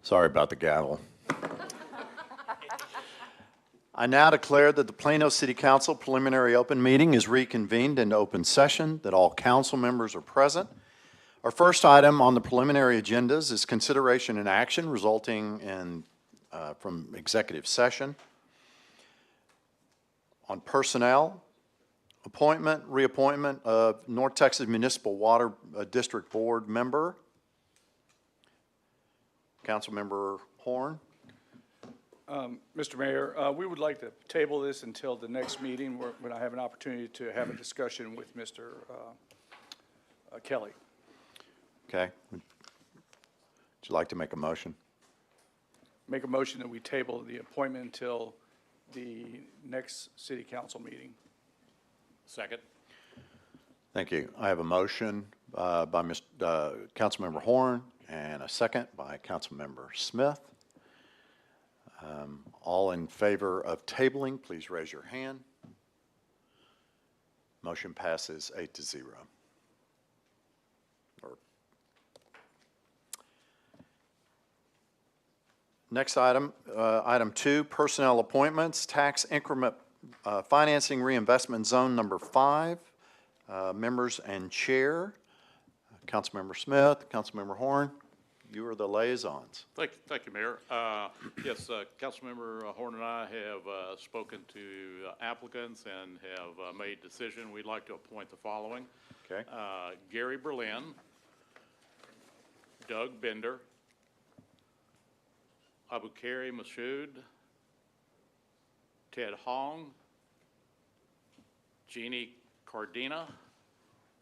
Sorry about the gavel. I now declare that the Plano City Council preliminary open meeting is reconvened into open session, that all council members are present. Our first item on the preliminary agendas is consideration and action resulting in from executive session on personnel, appointment, reappointment of North Texas Municipal Water District Board member, Councilmember Horn. Mr. Mayor, we would like to table this until the next meeting when I have an opportunity to have a discussion with Mr. Kelly. Okay. Would you like to make a motion? Make a motion that we table the appointment until the next city council meeting. Second. Thank you. I have a motion by Councilmember Horn and a second by Councilmember Smith. All in favor of tabling, please raise your hand. Motion passes 8-0. Next item, item 2, personnel appointments, tax increment financing reinvestment zone number 5, members and chair. Councilmember Smith, Councilmember Horn, you are the liaisons. Thank you, Mayor. Yes, Councilmember Horn and I have spoken to applicants and have made a decision. We'd like to appoint the following. Okay. Gary Berlin, Doug Bender, Abukari Mashoud, Ted Hong, Jeannie Cardina,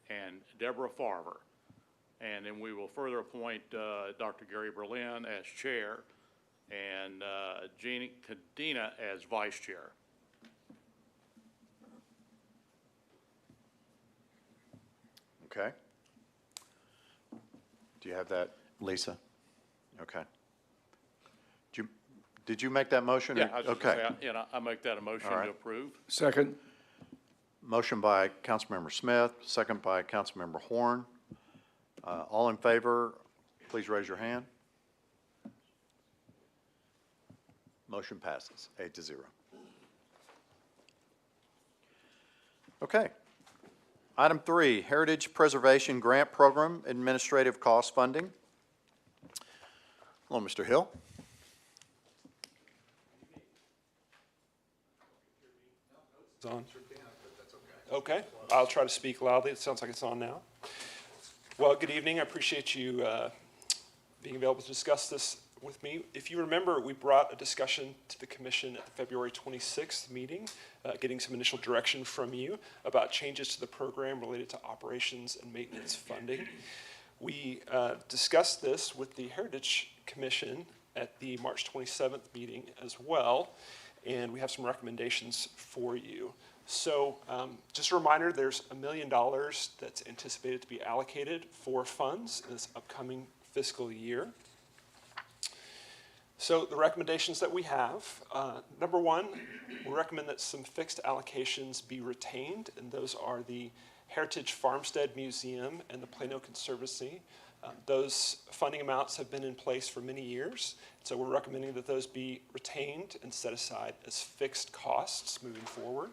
and Deborah Farver. And then we will further appoint Dr. Gary Berlin as chair and Jeannie Cardina as vice chair. Okay. Do you have that, Lisa? Okay. Did you make that motion? Yeah, I was just okay. gonna say, I make that a motion All right. to approve. Second. Motion by Councilmember Smith, second by Councilmember Horn. All in favor, please raise your hand. Motion passes 8-0. Okay. Item 3, Heritage Preservation Grant Program Administrative Cost Funding. Hello, Mr. Hill. It's on. Okay, I'll try to speak loudly. It sounds like it's on now. Well, good evening. I appreciate you being available to discuss this with me. If you remember, we brought a discussion to the commission at the February 26th meeting, getting some initial direction from you about changes to the program related to operations and maintenance funding. We discussed this with the Heritage Commission at the March 27th meeting as well, and we have some recommendations for you. So just a reminder, there's $1 million that's anticipated to be allocated for funds in this upcoming fiscal year. So the recommendations that we have, number one, we recommend that some fixed allocations be retained, and those are the Heritage Farmstead Museum and the Plano Conservancy. Those funding amounts have been in place for many years, so we're recommending that those be retained and set aside as fixed costs moving forward.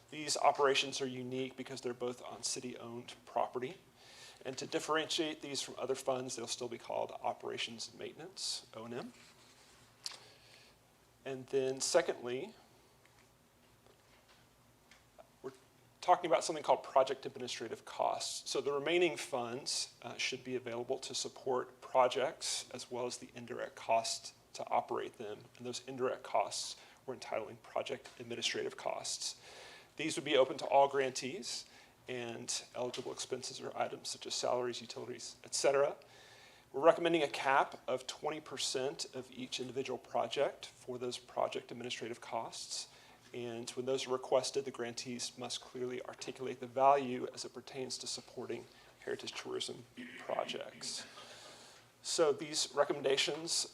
These operations are unique because they're both on city-owned property. And to differentiate these from other funds, they'll still be called operations and maintenance, O&M. And then secondly, we're talking about something called project administrative costs. So the remaining funds should be available to support projects as well as the indirect costs to operate them. And those indirect costs we're entitling project administrative costs. These would be open to all grantees, and eligible expenses or items such as salaries, utilities, etc. We're recommending a cap of 20% of each individual project for those project administrative costs. And when those are requested, the grantees must clearly articulate the value as it pertains to supporting heritage tourism projects. So these recommendations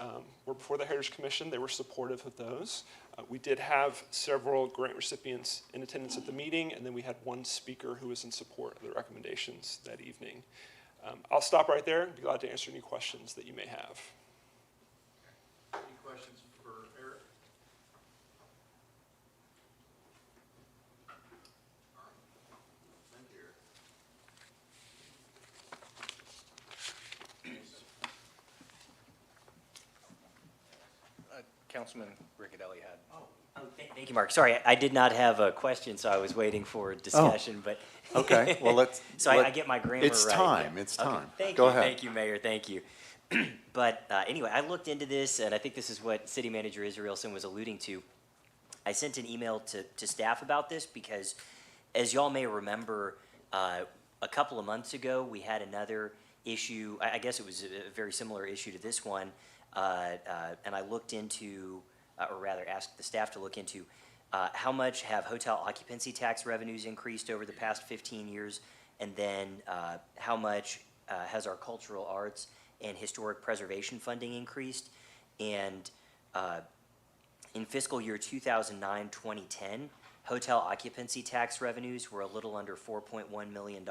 were before the Heritage Commission. They were supportive of those. We did have several grant recipients in attendance at the meeting, and then we had one speaker who was in support of the recommendations that evening. I'll stop right there and be glad to answer any questions that you may have. Councilman Riccadelli had. Thank you, Mark. Sorry, I did not have a question, so I was waiting for discussion, but. Okay, well, let's. So I get my grammar right. It's time, Yeah. it's Okay. time. Thank Go you, ahead. Thank you, Mayor, thank you. But anyway, I looked into this, and I think this is what City Manager Israelson was alluding to. I sent an email to staff about this because, as y'all may remember, a couple of months ago, we had another issue. I guess it was a very similar issue to this one, and I looked into, or rather asked the staff to look into, how much have hotel occupancy tax revenues increased over the past 15 years, and then how much has our cultural arts and historic preservation funding increased? And in fiscal year 2009-2010, hotel occupancy tax revenues were a little under $4.1 million.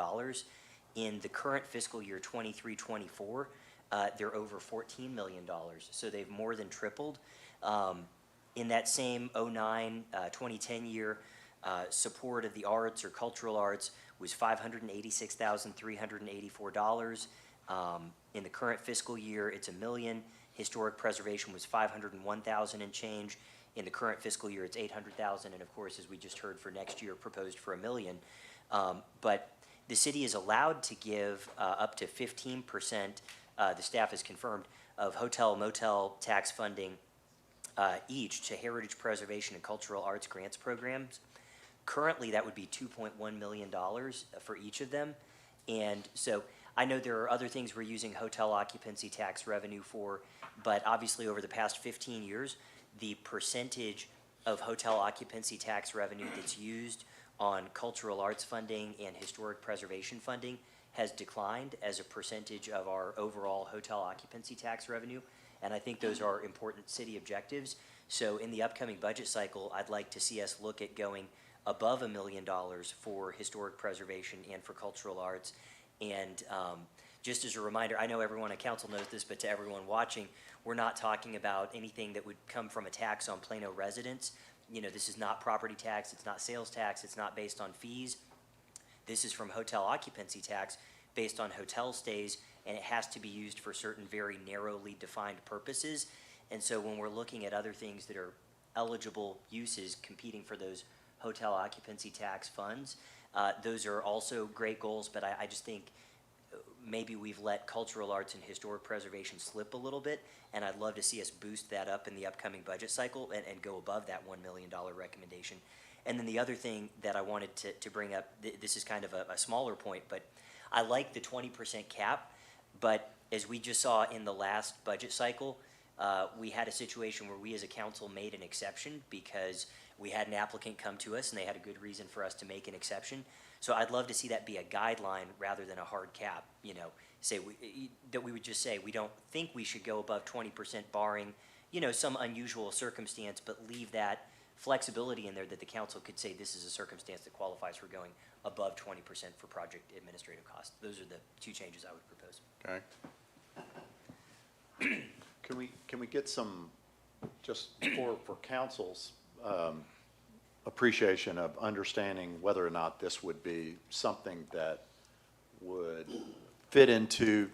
In the current fiscal year 23-24, they're over $14 million. So they've more than tripled. In that same 2010 year, support of the arts or cultural arts was $586,384. In the current fiscal year, it's $1 million. Historic preservation was $501,000 and change. In the current fiscal year, it's $800,000, and of course, as we just heard, for next year, proposed for $1 million. But the city is allowed to give up to 15%, the staff has confirmed, of hotel motel tax funding each to heritage preservation and cultural arts grants programs. Currently, that would be $2.1 million for each of them. And so I know there are other things we're using hotel occupancy tax revenue for, but obviously over the past 15 years, the percentage of hotel occupancy tax revenue that's used on cultural arts funding and historic preservation funding has declined as a percentage of our overall hotel occupancy tax revenue. And I think those are important city objectives. So in the upcoming budget cycle, I'd like to see us look at going above $1 million for historic preservation and for cultural arts. And just as a reminder, I know everyone at council knows this, but to everyone watching, we're not talking about anything that would come from a tax on Plano residents. You know, this is not property tax, it's not sales tax, it's not based on fees. This is from hotel occupancy tax based on hotel stays, and it has to be used for certain very narrowly defined purposes. And so when we're looking at other things that are eligible uses competing for those hotel occupancy tax funds, those are also great goals, but I just think maybe we've let cultural arts and historic preservation slip a little bit, and I'd love to see us boost that up in the upcoming budget cycle and go above that $1 million recommendation. And then the other thing that I wanted to bring up, this is kind of a smaller point, but I like the 20% cap, but as we just saw in the last budget cycle, we had a situation where we as a council made an exception because we had an applicant come to us and they had a good reason for us to make an exception. So I'd love to see that be a guideline rather than a hard cap, you know, that we would just say we don't think we should go above 20% barring, you know, some unusual circumstance, but leave that flexibility in there that the council could say this is a circumstance that qualifies for going above 20% for project administrative costs. Those are the two changes I would propose. Okay. Can we get some, just for council's appreciation of understanding whether or not this would be something that would fit into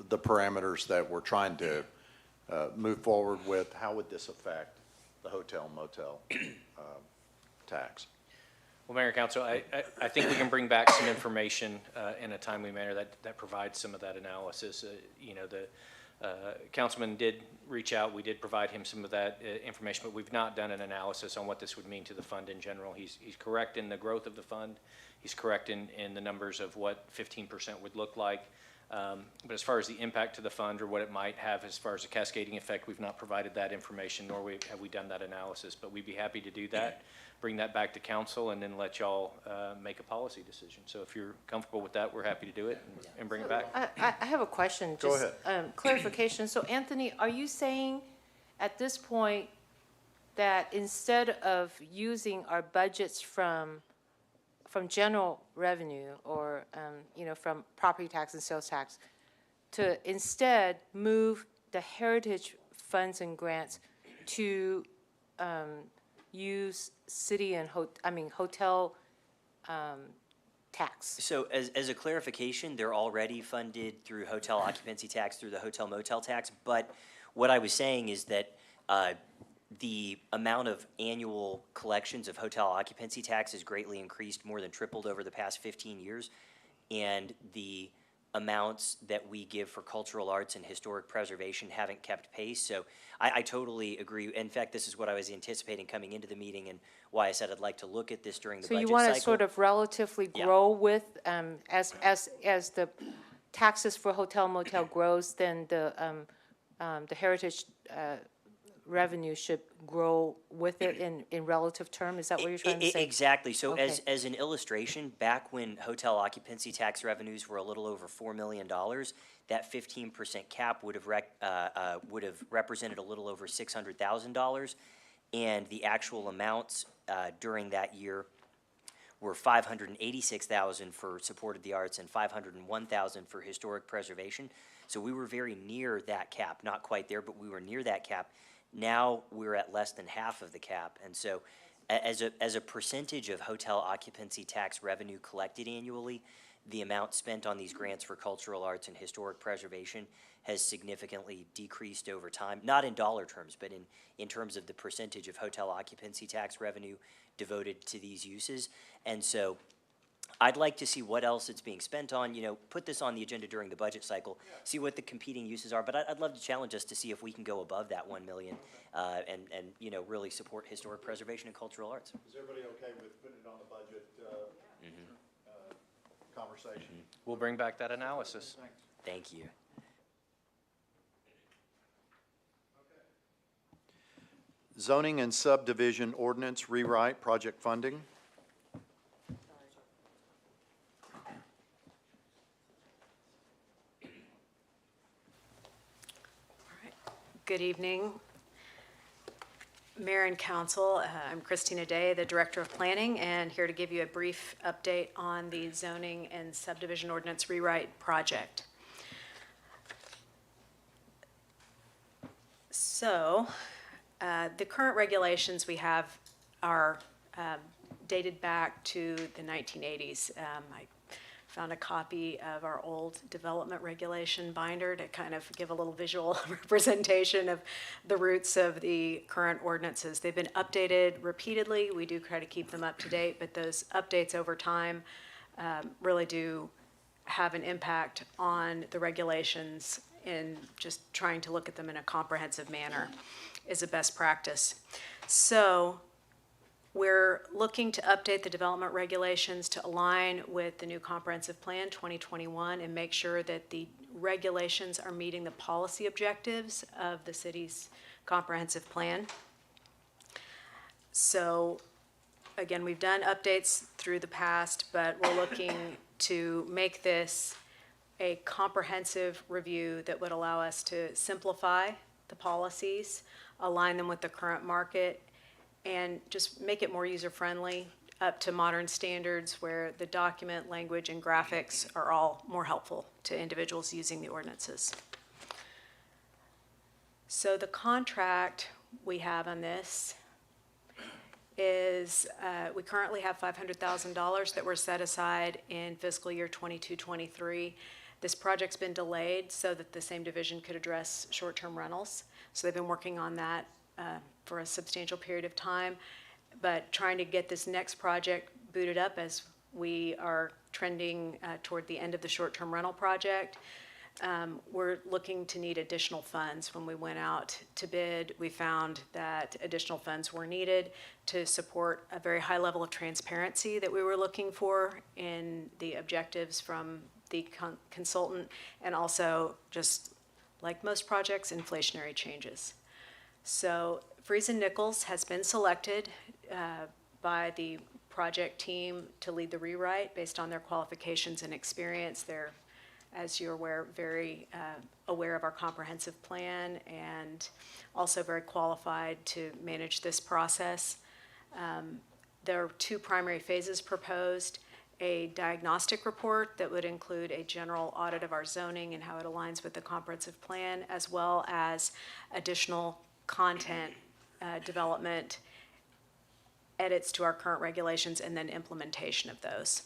the parameters that we're trying to move forward with? How would this affect the hotel motel tax? Well, Mayor and Council, I think we can bring back some information in a timely manner that provides some of that analysis. You know, the councilman did reach out. We did provide him some of that information, but we've not done an analysis on what this would mean to the fund in general. He's correct in the growth of the fund. He's correct in the numbers of what 15% would look like. But as far as the impact to the fund or what it might have as far as a cascading effect, we've not provided that information, nor have we done that analysis. But we'd be happy to do that, bring that back to council, and then let y'all make a policy decision. So if you're comfortable with that, we're happy to do it and bring it back. I have a question. Go just, clarification. So Anthony, are you saying at this point that instead of using our budgets from general revenue or, you know, from property tax and sales tax, to instead move the heritage funds and grants to use city and hotel tax? So as a clarification, they're already funded through hotel occupancy tax, through the hotel motel tax. But what I was saying is that the amount of annual collections of hotel occupancy tax has greatly increased, more than tripled over the past 15 years. And the amounts that we give for cultural arts and historic preservation haven't kept pace. So I totally agree. In fact, this is what I was anticipating coming into the meeting and why I said I'd like to look at this during the So budget you want cycle. to sort of relatively Yeah. grow with, as the taxes for hotel motel grows, then the heritage revenue should grow with it in relative term? Is that what you're trying to say? Exactly. So Okay. as an illustration, back when hotel occupancy tax revenues were a little over $4 million, that 15% cap would have represented a little over $600,000. And the actual amounts during that year were $586,000 for supported the arts and $501,000 for historic preservation. So we were very near that cap, not quite there, but we were near that cap. Now we're at less than half of the cap. And so as a percentage of hotel occupancy tax revenue collected annually, the amount spent on these grants for cultural arts and historic preservation has significantly decreased over time, not in dollar terms, but in terms of the percentage of hotel occupancy tax revenue devoted to these uses. And so I'd like to see what else it's being spent on, put this on the agenda during the budget cycle, see what the competing uses are, but I'd love to challenge us to see if we can go above that 1 million, and really support historic preservation and cultural arts. Is everybody okay with putting it on the budget conversation? We'll bring back that analysis. Thank you. Zoning and subdivision ordinance rewrite, project funding. Good evening, Mayor and Council. I'm Christina Day, the Director of Planning, and here to give you a brief update on the zoning and subdivision ordinance rewrite project. So, the current regulations we have are dated back to the 1980s. I found a copy of our old development regulation binder to kind of give a little visual representation of the roots of the current ordinances. They've been updated repeatedly. We do try to keep them up to date, but those updates over time really do have an impact on the regulations, in just trying to look at them in a comprehensive manner is a best practice. So we're looking to update the development regulations to align with the new comprehensive plan 2021 and make sure that the regulations are meeting the policy objectives of the city's comprehensive plan. So again, we've done updates through the past, but we're looking to make this a comprehensive review that would allow us to simplify the policies, align them with the current market, and just make it more user-friendly, up to modern standards where the document, language, and graphics are all more helpful to individuals using the ordinances. So the contract we have on this is, we currently have $500,000 that were set aside in fiscal year 22-23. This project's been delayed so that the same division could address short-term rentals. So they've been working on that for a substantial period of time, but trying to get this next project booted up as we are trending toward the end of the short-term rental project. We're looking to need additional funds. When we went out to bid, we found that additional funds were needed to support a very high level of transparency that we were looking for in the objectives from the consultant, and also, just like most projects, inflationary changes. So Freese & Nichols has been selected by the project team to lead the rewrite based on their qualifications and experience. They're, as you're aware, very aware of our comprehensive plan and also very qualified to manage this process. There are two primary phases proposed: a diagnostic report that would include a general audit of our zoning and how it aligns with the comprehensive plan, as well as additional content development, edits to our current regulations, and then implementation of those.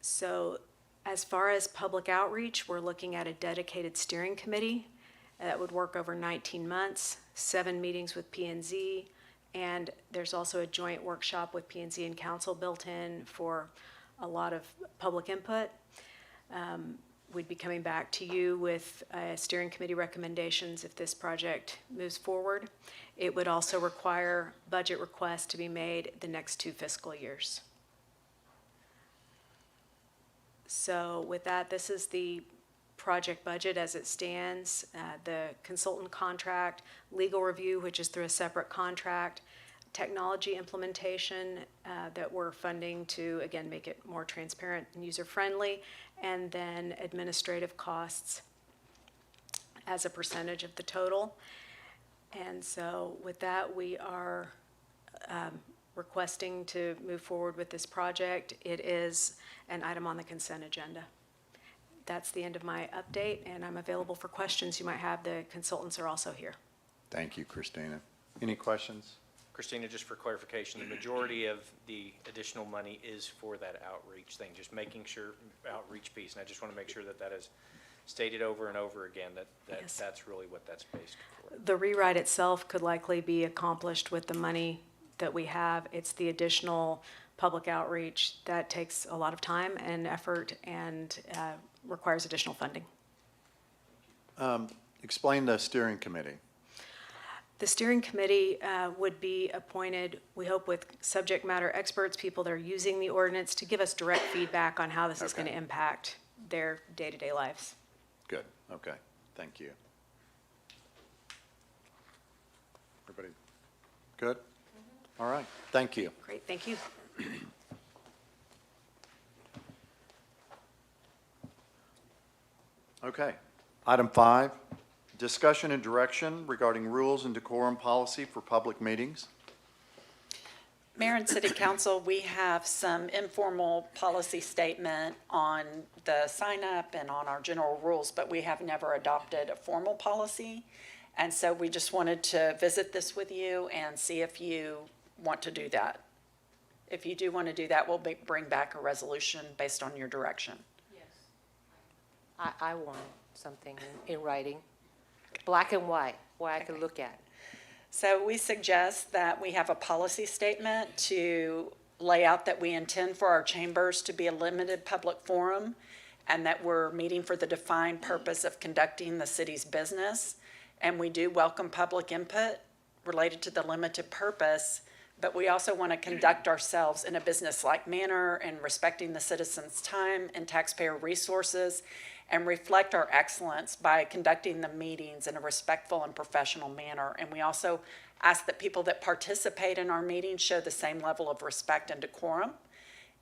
So as far as public outreach, we're looking at a dedicated steering committee That would work over 19 months, 7 meetings with P and Z, and there's also a joint workshop with P and Z and council built in for a lot of public input. We'd be coming back to you with steering committee recommendations if this project moves forward. It would also require budget requests to be made the next 2 fiscal years. So with that, this is the project budget as it stands, the consultant contract, legal review, which is through a separate contract, technology implementation that we're funding to, again, make it more transparent and user-friendly, and then administrative costs as a percentage of the total. And so with that, we are requesting to move forward with this project. It is an item on the consent agenda. That's the end of my update, and I'm available for questions you might have. The consultants are also here. Thank you, Christina. Any questions? Christina, just for clarification, the majority of the additional money is for that outreach thing, just making sure, outreach piece. And I just want to make sure that that is stated over and over again, that Yes. that's really what that's based for. The rewrite itself could likely be accomplished with the money that we have. It's the additional public outreach that takes a lot of time and effort and requires additional funding. Explain the steering committee. The steering committee would be appointed, we hope, with subject matter experts, people that are using the ordinance, to give us direct feedback on how this is going to Okay. impact their day-to-day lives. Good, okay, thank you. Everybody good? All right, thank you. Great, thank you. Okay. Item 5, discussion and direction regarding rules and decorum policy for public meetings. Mayor and City Council, we have some informal policy statement on the sign-up and on our general rules, but we have never adopted a formal policy. And so we just wanted to visit this with you and see if you want to do that. If you do want to do that, we'll bring back a resolution based on your direction. I want something in writing, black and white, where I can look at. So we suggest that we have a policy statement to lay out that we intend for our chambers to be a limited public forum and that we're meeting for the defined purpose of conducting the city's business. And we do welcome public input related to the limited purpose, but we also want to conduct ourselves in a business-like manner and respecting the citizens' time and taxpayer resources, and reflect our excellence by conducting the meetings in a respectful and professional manner. And we also ask that people that participate in our meetings show the same level of respect and decorum,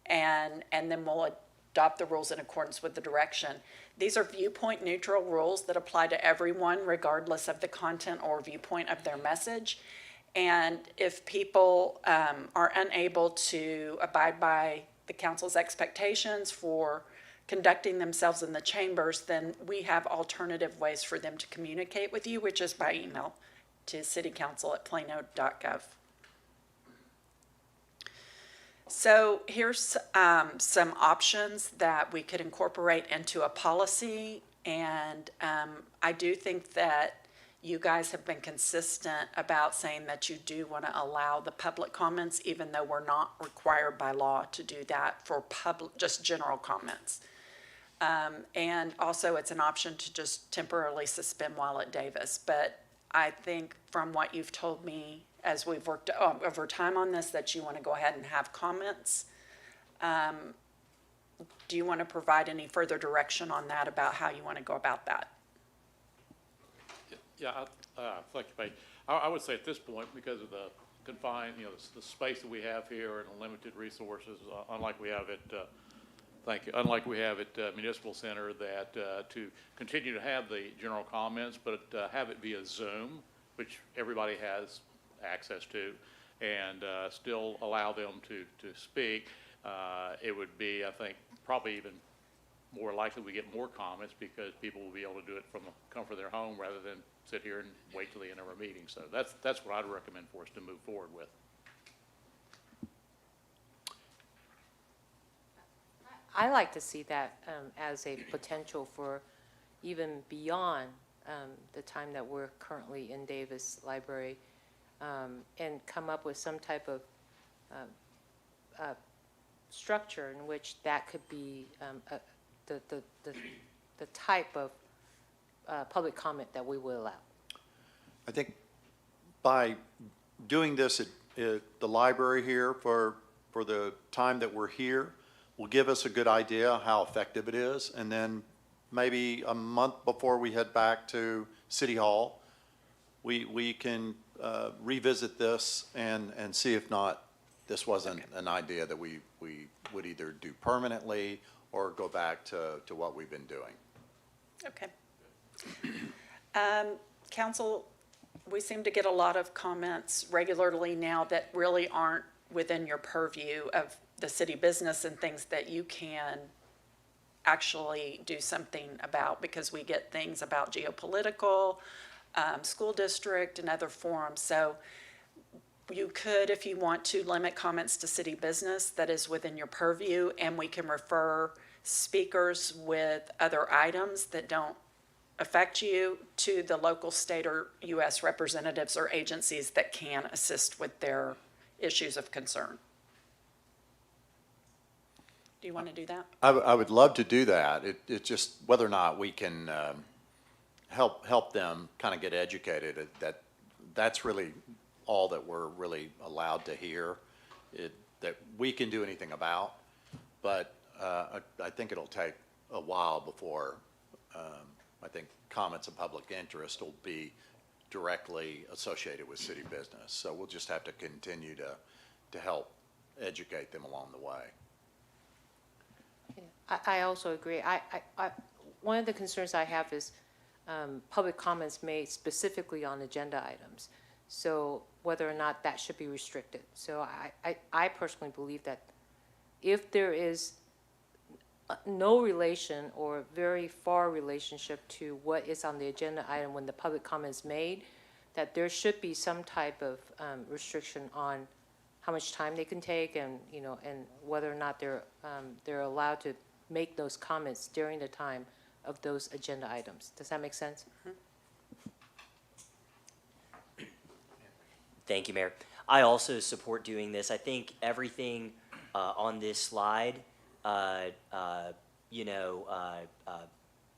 and then we'll adopt the rules in accordance with the direction. These are viewpoint neutral rules that apply to everyone regardless of the content or viewpoint of their message. And if people are unable to abide by the council's expectations for conducting themselves in the chambers, then we have alternative ways for them to communicate with you, which is by email to citycouncil@plano.gov. So here's some options that we could incorporate into a policy. And I do think that you guys have been consistent about saying that you do want to allow the public comments, even though we're not required by law to do that for public, just general comments. And also it's an option to just temporarily suspend while at Davis. But I think from what you've told me as we've worked over time on this, that you want to go ahead and have comments. Do you want to provide any further direction on that about how you want to go about that? Yeah, thank you, Paige. I would say at this point, because of the confined, the space that we have here and the limited resources, unlike we have at Municipal Center, that to continue to have the general comments, but have it via Zoom, which everybody has access to, and still allow them to speak, it would be, I think, probably even more likely we get more comments because people will be able to do it from the comfort of their home rather than sit here and wait till the end of our meeting. So that's what I'd recommend for us to move forward with. I like to see that as a potential for even beyond the time that we're currently in Davis Library, and come up with some type of structure in which that could be the type of public comment that we will allow. I think by doing this at the library here for the time that we're here will give us a good idea how effective it is. And then maybe a month before we head back to City Hall, we can revisit this and see if not, this wasn't an idea that we would either do permanently or go back to what we've been doing. Okay. Council, we seem to get a lot of comments regularly now that really aren't within your purview of the city business and things that you can actually do something about, because we get things about geopolitical, school district, and other forums. So you could, if you want to, limit comments to city business that is within your purview, and we can refer speakers with other items that don't affect you to the local, state, or U.S. representatives or agencies that can assist with their issues of concern. Do you want to do that? I would love to do that. It's just whether or not we can help them kind of get educated. That's really all that we're really allowed to hear, that we can do anything about. But I think it'll take a while before I think comments of public interest will be directly associated with city business. So we'll just have to continue to help educate them along the way. I also agree. One of the concerns I have is public comments made specifically on agenda items. So whether or not that should be restricted. So I personally believe that if there is no relation or very far relationship to what is on the agenda item when the public comment is made, that there should be some type of restriction on how much time they can take, and and whether or not they're allowed to make those comments during the time of those agenda items. Does that make sense? Thank you, Mayor. I also support doing this. I think everything on this slide, other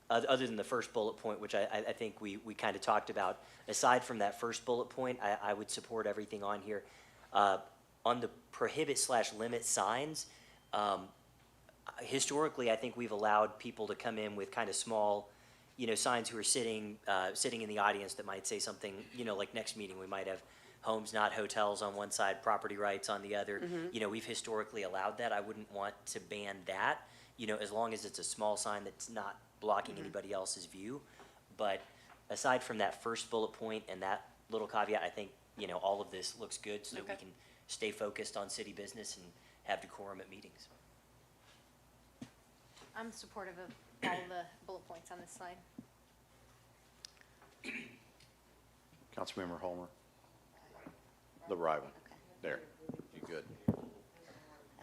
than the first bullet point, which I think we kind of talked about, aside from that first bullet point, I would support everything on here. On the prohibit/limit signs, historically, I think we've allowed people to come in with kind of small, signs who are sitting in the audience that might say something, like next meeting, we might have homes, not hotels on one side, property rights on the other. We've historically allowed that. I wouldn't want to ban that, as long as it's a small sign that's not blocking anybody else's view. But aside from that first bullet point and that little caveat, I think, all of this looks good so that we can stay focused on city business and have decorum at meetings. I'm supportive of all the bullet points on this slide. Councilmember Holmer? The right one. Okay. There. You good?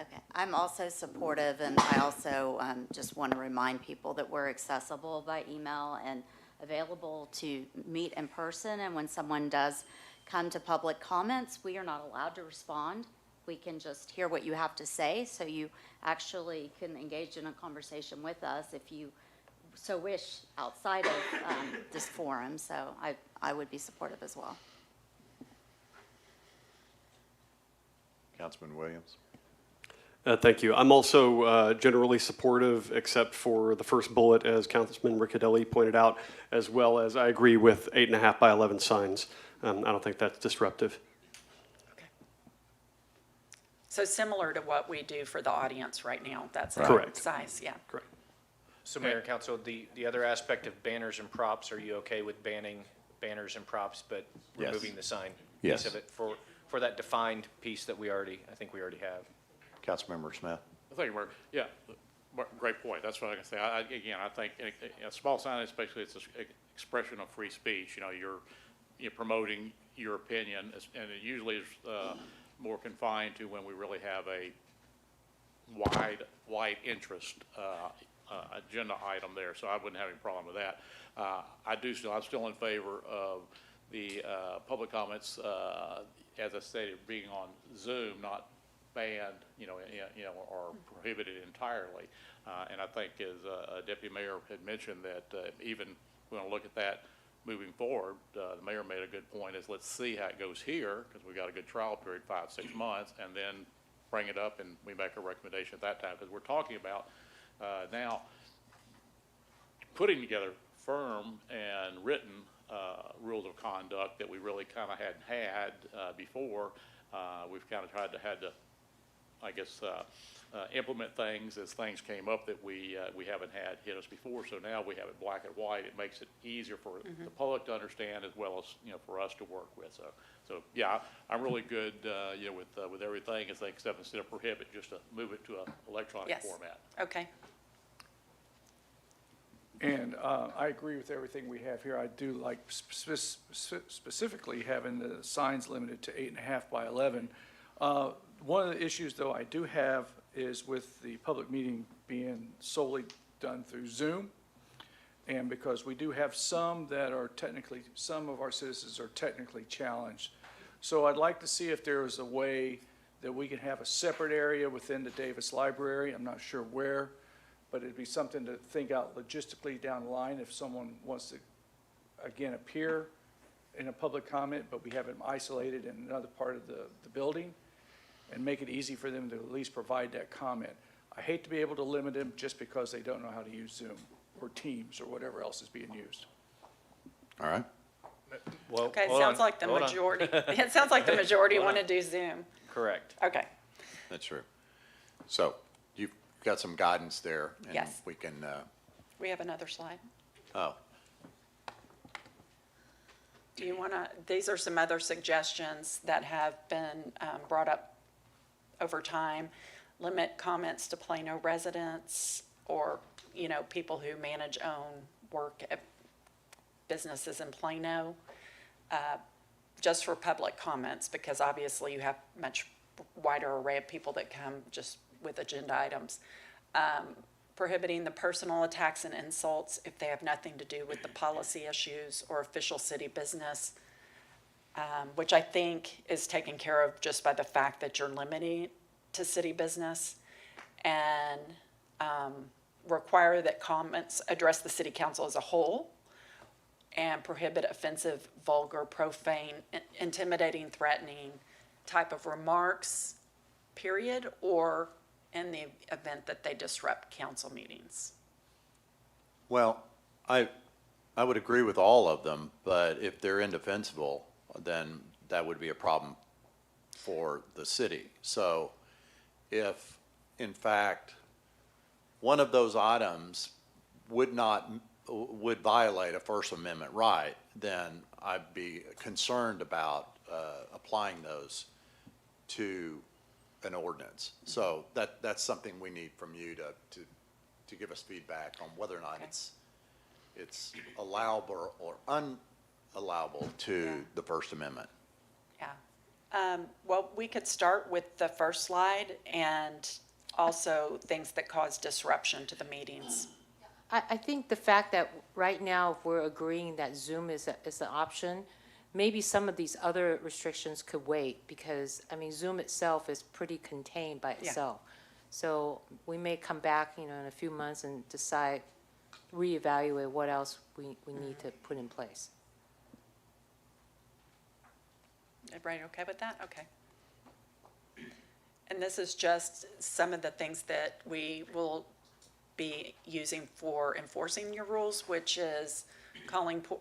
Okay, I'm also supportive, and I also just want to remind people that we're accessible by email and available to meet in person. And when someone does come to public comments, we are not allowed to respond. We can just hear what you have to say, so you actually can engage in a conversation with us if you so wish outside of this forum. So I would be supportive as well. Councilman Williams? Thank you. I'm also generally supportive, except for the first bullet, as Councilman Riccadelli pointed out, as well as I agree with 8.5 by 11 signs. I don't think that's disruptive. Okay. So similar to what we do for the audience right now, that's our Correct. size, yeah. Correct. So Mayor and Council, the other aspect of banners and props, are you okay with banning banners and props, but Yes. removing the sign Yes. piece of it for that defined piece that I think we already have? Councilmember Smith? Thank you, Mark. Yeah, great point. That's what I can say. Again, I think a small sign, especially, it's an expression of free speech. You're promoting your opinion, and it usually is more confined to when we really have a wide interest agenda item there, so I wouldn't have any problem with that. I'm still in favor of the public comments, as I stated, being on Zoom, not banned, or prohibited entirely. And I think as Deputy Mayor had mentioned that even we're going to look at that moving forward. The mayor made a good point is let's see how it goes here, because we got a good trial period, 5-6 months, and then bring it up and we make a recommendation at that time, because we're talking about now putting together firm and written rules of conduct that we really kind of hadn't had before. We've kind of tried to implement things as things came up that we haven't had hit us before. So now we have it black and white. It makes it easier for the public to understand as well as, for us to work with. So yeah, I'm really good, with everything, except instead of prohibit, just to move it to an electronic Yes. format. Okay. And I agree with everything we have here. I do like specifically having the signs limited to 8.5 by 11. One of the issues, though, I do have is with the public meeting being solely done through Zoom. And because we do have some of our citizens are technically challenged. So I'd like to see if there is a way that we can have a separate area within the Davis Library. I'm not sure where, but it'd be something to think out logistically down the line if someone wants to, again, appear in a public comment, but we have them isolated in another part of the building, and make it easy for them to at least provide that comment. I hate to be able to limit them just because they don't know how to use Zoom or Teams or whatever else is being used. All right? Well, Okay, it hold sounds on, like the hold on. majority, it sounds like the majority want to do Zoom. Correct. Okay, That's true. So you've got some guidance there. And Yes. we can, we have another slide. oh, Do you want to, these are some other suggestions that have been brought up over time. Limit comments to Plano residents or, people who manage, own, work at businesses in Plano, just for public comments, because obviously you have much wider array of people that come just with agenda items. Prohibiting the personal attacks and insults if they have nothing to do with the policy issues or official city business, which I think is taken care of just by the fact that you're limiting to city business, and require that comments address the city council as a whole, and prohibit offensive, vulgar, profane, intimidating, threatening type of remarks, period, or in the event that they disrupt council meetings. well, I would agree with all of them, but if they're indefensible, then that would be a problem for the city. So if, in fact, one of those items would violate a First Amendment right, then I'd be concerned about applying those to an ordinance. So that's something we need from you to give us feedback on whether or not Okay. it's allowable or unallowable to Yeah. the First Amendment. Yeah. Well, we could start with the first slide and also things that cause disruption to the meetings. I think the fact that right now we're agreeing that Zoom is an option, maybe some of these other restrictions could wait, because, Zoom itself is pretty contained by Yeah. itself. So we may come back, in a few months and decide, reevaluate what else we need to put in place. Everybody okay with that? Okay. And this is just some of the things that we will be using for enforcing your rules, which is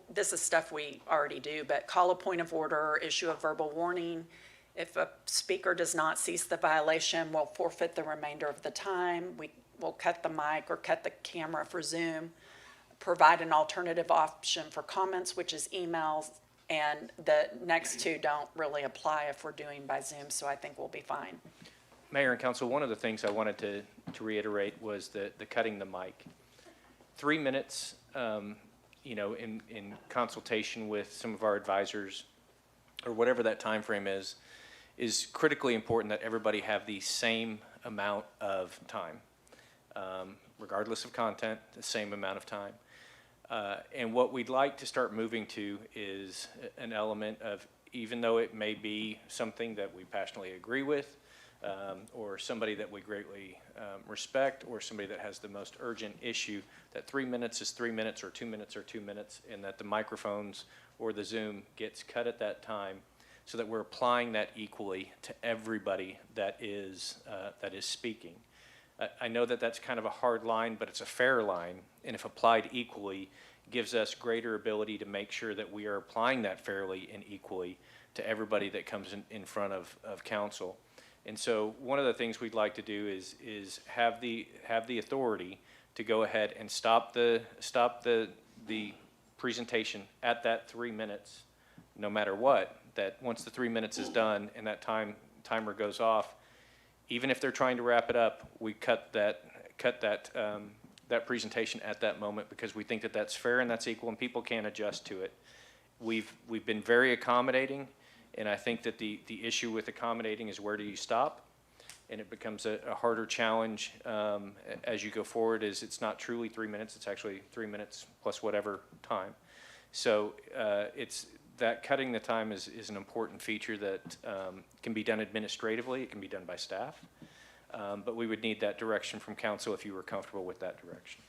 this is stuff we already do, but call a point of order, issue a verbal warning. If a speaker does not cease the violation, we'll forfeit the remainder of the time. We will cut the mic or cut the camera for Zoom. Provide an alternative option for comments, which is emails. And the next two don't really apply if we're doing by Zoom, so I think we'll be fine. Mayor and council, one of the things I wanted to reiterate was the cutting the mic. 3 minutes, in consultation with some of our advisors, or whatever that time frame is critically important that everybody have the same amount of time. regardless of content, the same amount of time. And what we'd like to start moving to is an element of, even though it may be something that we passionately agree with, or somebody that we greatly respect, or somebody that has the most urgent issue, that 3 minutes is 3 minutes, or 2 minutes or 2 minutes, and that the microphones or the Zoom gets cut at that time, so that we're applying that equally to everybody that is speaking. I know that that's kind of a hard line, but it's a fair line, and if applied equally, gives us greater ability to make sure that we are applying that fairly and equally to everybody that comes in front of council. And so one of the things we'd like to do is have the authority to go ahead and stop the presentation at that 3 minutes, no matter what. That once the 3 minutes is done and that timer goes off, even if they're trying to wrap it up, we cut that presentation at that moment, because we think that that's fair and that's equal and people can adjust to it. We've been very accommodating, and I think that the issue with accommodating is, where do you stop? And it becomes a harder challenge as you go forward. It's not truly 3 minutes, it's actually 3 minutes plus whatever time. So it's that cutting the time is an important feature that can be done administratively. It can be done by staff. But we would need that direction from council if you were comfortable with that direction.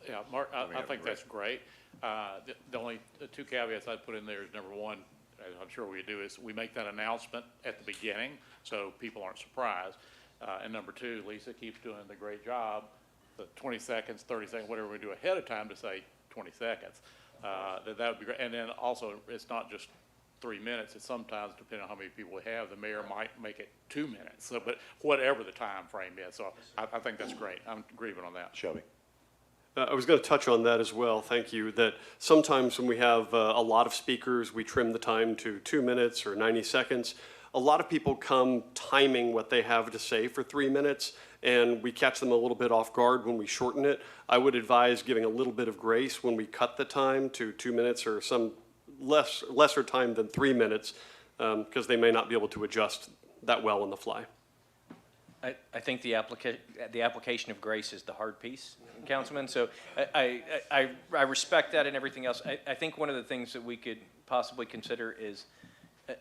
Yeah, Mark, I think that's great. The only two caveats I'd put in there is, number one, as I'm sure we do, is we make that announcement at the beginning so people aren't surprised. And number two, Lisa keeps doing the great job, the 20 seconds, 30 seconds, whatever we do ahead of time to say 20 seconds. That would be great. And then also, it's not just 3 minutes. It's sometimes, depending on how many people we have, the mayor might make it 2 minutes. So, but whatever the time frame is. So I think that's great. I'm agreeing on that. Shelby. I was going to touch on that as well, thank you, that sometimes when we have a lot of speakers, we trim the time to 2 minutes or 90 seconds. A lot of people come timing what they have to say for 3 minutes, and we catch them a little bit off guard when we shorten it. I would advise giving a little bit of grace when we cut the time to 2 minutes or some lesser time than 3 minutes, because they may not be able to adjust that well on the fly. I think the application of grace is the hard piece, Councilman. So I respect that and everything else. I think one of the things that we could possibly consider is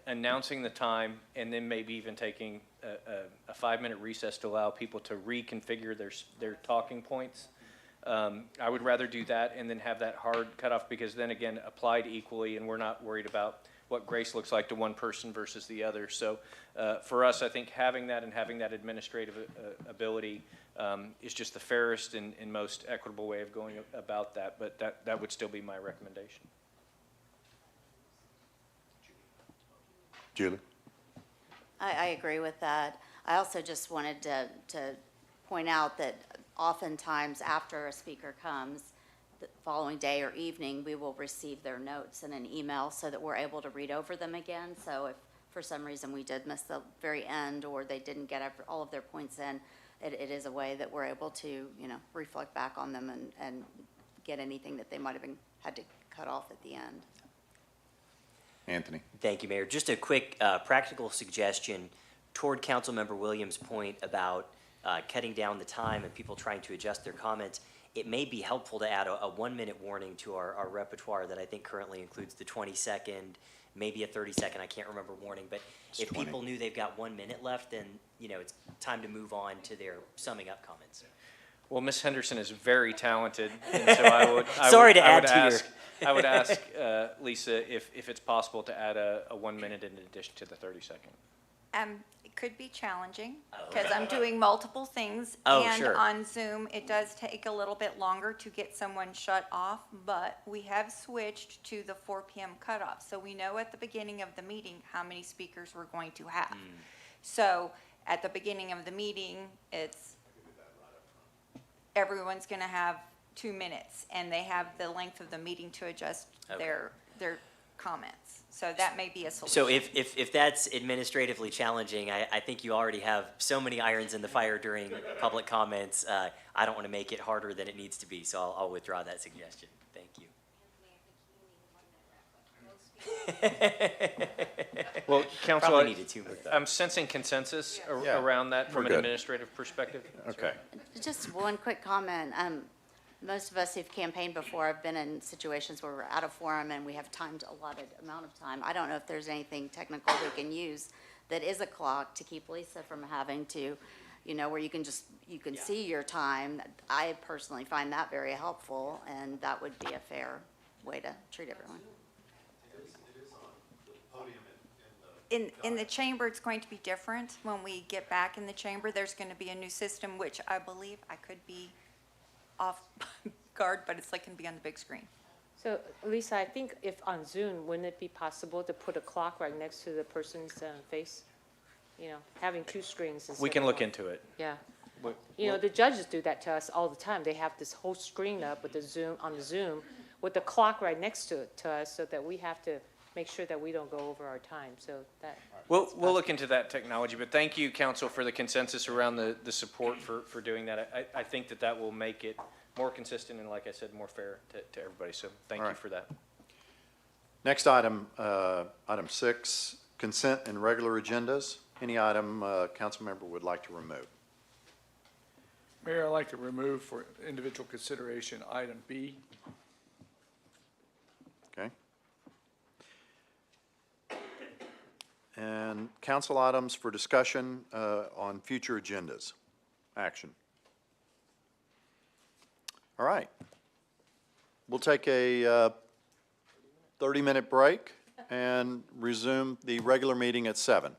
announcing the time and then maybe even taking a 5-minute recess to allow people to reconfigure their talking points. I would rather do that and then have that hard cutoff, because then again, applied equally, and we're not worried about what grace looks like to one person versus the other. So for us, I think having that and having that administrative ability is just the fairest and most equitable way of going about that, but that would still be my recommendation. Julie? I agree with that. I also just wanted to point out that oftentimes after a speaker comes, the following day or evening, we will receive their notes in an email so that we're able to read over them again. So if for some reason we did miss the very end, or they didn't get all of their points in, it is a way that we're able to, reflect back on them and get anything that they might have had to cut off at the end. Anthony? Thank you, Mayor. Just a quick practical suggestion toward Councilmember Williams' point about cutting down the time and people trying to adjust their comments. It may be helpful to add a 1-minute warning to our repertoire that I think currently includes the 20-second, maybe a 30-second, I can't remember, warning. But if 20. people knew they've got 1 minute left, then it's time to move on to their summing up comments. Well, Ms. Henderson is very talented, and so I would ask Lisa if it's possible to add a 1 minute in addition to the 30-second. It could be challenging because I'm doing multiple things. Oh, and sure. on Zoom, it does take a little bit longer to get someone shut off, but we have switched to the 4 p.m. cutoff. So we know at the beginning of the meeting how many speakers we're going to have. So at the beginning of the meeting, everyone's going to have 2 minutes, and they have the length of the meeting to adjust their comments. So that may be a solution. So if that's administratively challenging, I think you already have so many irons in the fire during public comments. I don't want to make it harder than it needs to be, so I'll withdraw that suggestion. Thank you. Well, Council, Probably needed two more. I'm sensing consensus Yeah, around that we're from an good. administrative perspective. Okay. Just one quick comment. Most of us who've campaigned before have been in situations where we're out of forum and we have timed allotted amount of time. I don't know if there's anything technical we can use that is a clock to keep Lisa from having to, where you can see your time. I personally find that very helpful, and that would be a fair way to treat everyone. In the chamber, it's going to be different. When we get back in the chamber, there's going to be a new system, which I believe I could be off guard, but it's like going to be on the big screen. So Lisa, I think if on Zoom, wouldn't it be possible to put a clock right next to the person's face? Having two screens instead We can of look one. into it. Yeah. We- The judges do that to us all the time. They have this whole screen up with the Zoom with the clock right next to it, to us, so that we have to make sure that we don't go over our time, so that. We'll look into that technology, but thank you, council, for the consensus around the support for doing that. I think that will make it more consistent and, like I said, more fair to everybody, so thank All you right. for that. Next item, item 6, consent and regular agendas. Any item council member would like to remove? Mayor, I'd like to remove for individual consideration item B. Okay. And council items for discussion on future agendas. Action. All right. We'll take a 30-minute break and resume the regular meeting at 7.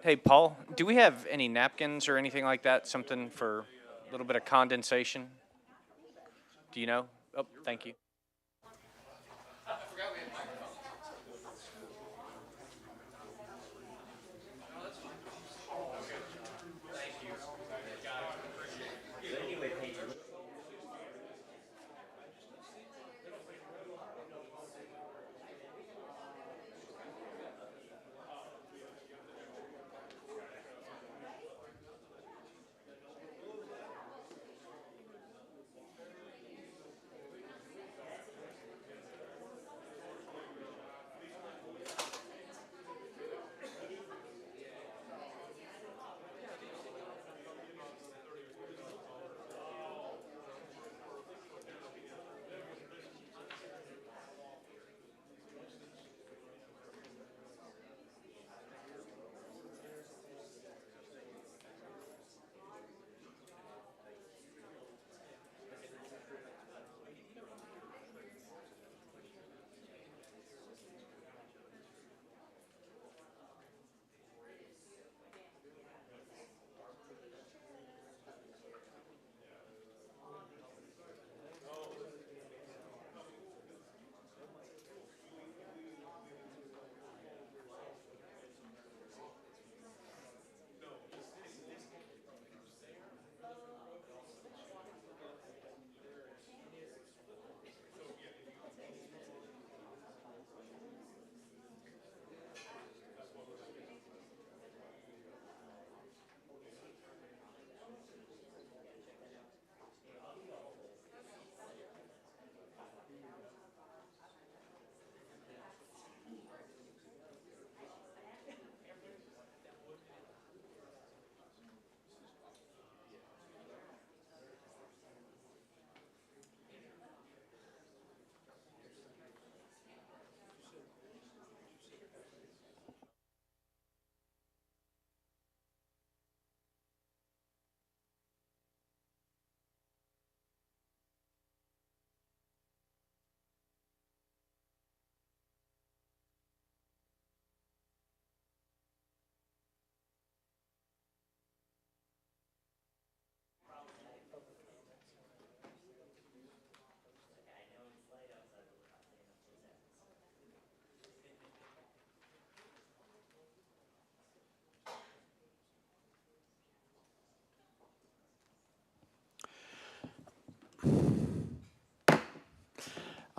Hey, Paul, do we have any napkins or anything like that? Something for a little bit of condensation? Do you know? Oh, thank you.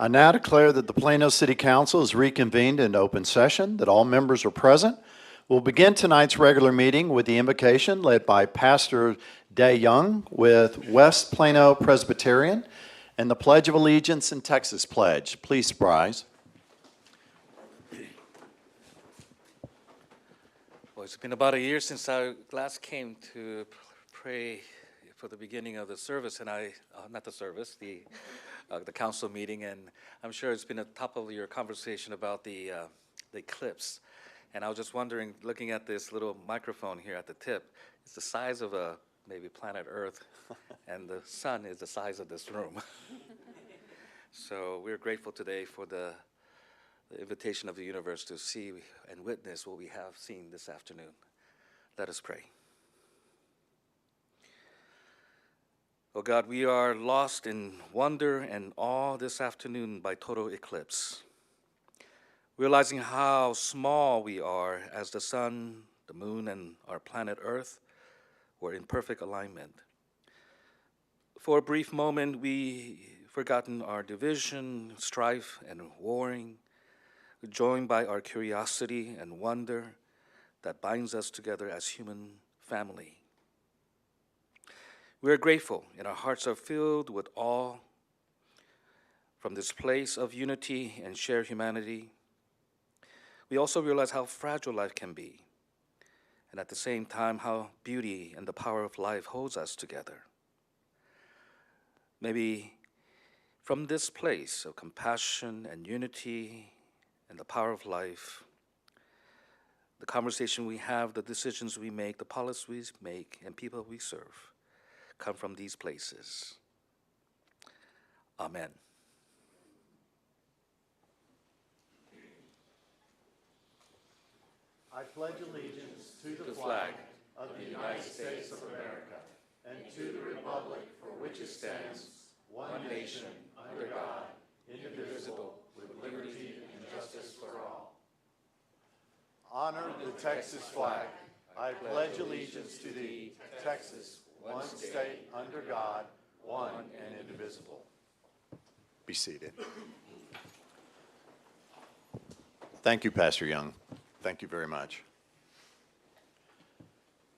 I now declare that the Plano City Council is reconvened in open session, that all members are present. We'll begin tonight's regular meeting with the invocation led by Pastor Day Young with West Plano Presbyterian and the Pledge of Allegiance and Texas Pledge. Please rise. Well, it's been about a year since I last came to pray for the beginning of the service, and not the service, the council meeting, and I'm sure it's been a top of your conversation about the eclipse. And I was just wondering, looking at this little microphone here at the tip, it's the size of maybe planet Earth, and the sun is the size of this room. So we're grateful today for the invitation of the universe to see and witness what we have seen this afternoon. Let us pray. Oh God, we are lost in wonder and awe this afternoon by total eclipse, realizing how small we are as the sun, the moon, and our planet Earth were in perfect alignment. For a brief moment, we forgotten our division, strife, and warring, joined by our curiosity and wonder that binds us together as human family. We are grateful, and our hearts are filled with awe from this place of unity and shared humanity. We also realize how fragile life can be, and at the same time, how beauty and the power of life holds us together. Maybe from this place of compassion and unity and the power of life, the conversation we have, the decisions we make, the policies we make, and people we serve come from these places. Amen. I pledge allegiance to the flag of the United States of America and to the republic for which it stands, one nation, under God, indivisible, with liberty and justice for all. Honor the Texas flag. I pledge allegiance to thee, Texas, one state, under God, one and indivisible. Be seated. Thank you, Pastor Young. Thank you very much.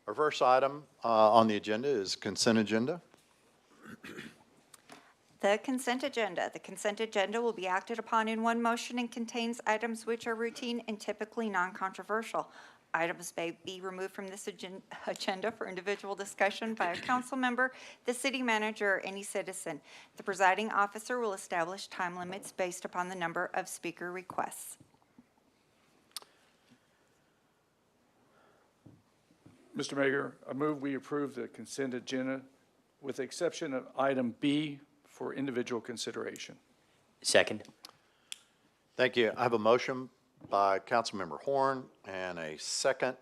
Our first item on the agenda is consent agenda. The consent agenda. The consent agenda will be acted upon in one motion and contains items which are routine and typically non-controversial. Items may be removed from this agenda for individual discussion by a council member, the city manager, or any citizen. The presiding officer will establish time limits based upon the number of speaker requests. Mr. Mayor, I move we approve the consent agenda with the exception of item B for individual consideration. Second. Thank you. I have a motion by Councilmember Horn and a second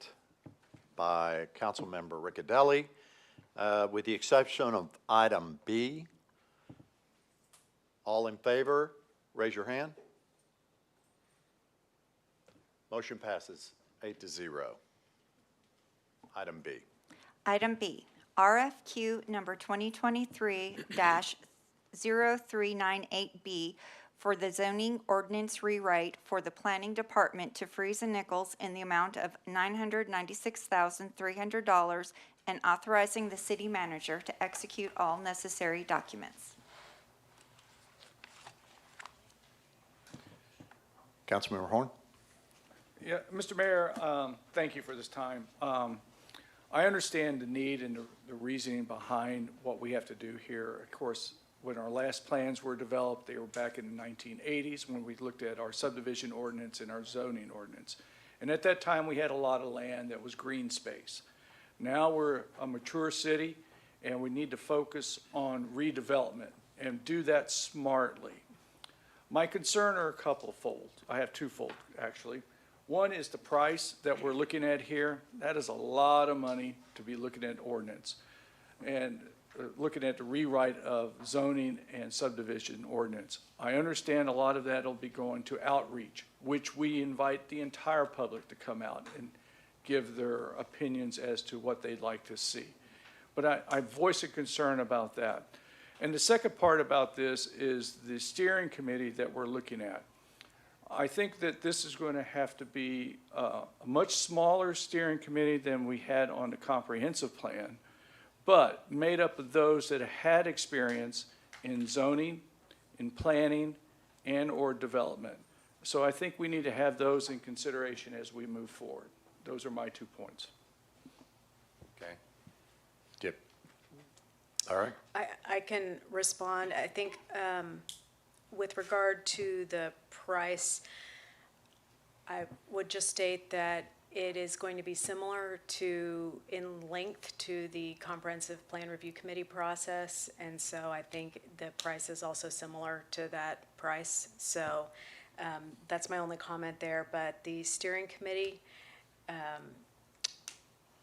by Councilmember Riccadelli. With the exception of item B, all in favor, raise your hand. Motion passes 8-0. Item B. Item B, RFQ number 2023-0398B for the zoning ordinance rewrite for the planning department to Freeze and Nichols in the amount of $996,300 and authorizing the city manager to execute all necessary documents. Councilmember Horn? Yeah, Mr. Mayor, thank you for this time. I understand the need and the reasoning behind what we have to do here. Of course, when our last plans were developed, they were back in the 1980s when we looked at our subdivision ordinance and our zoning ordinance. And at that time, we had a lot of land that was green space. Now we're a mature city, and we need to focus on redevelopment and do that smartly. My concern are a couple-fold. I have twofold, actually. One is the price that we're looking at here. That is a lot of money to be looking at ordinance and looking at the rewrite of zoning and subdivision ordinance. I understand a lot of that will be going to outreach, which we invite the entire public to come out and give their opinions as to what they'd like to see. But I voice a concern about that. And the second part about this is the steering committee that we're looking at. I think that this is going to have to be a much smaller steering committee than we had on the comprehensive plan, but made up of those that had experience in zoning, in planning, and/or development. So I think we need to have those in consideration as we move forward. Those are my 2 points. Okay. Yep. All right. I can respond. I think with regard to the price, I would just state that it is going to be similar to, in length, to the Comprehensive Plan Review Committee process. And so I think the price is also similar to that price. So that's my only comment there. But the steering committee,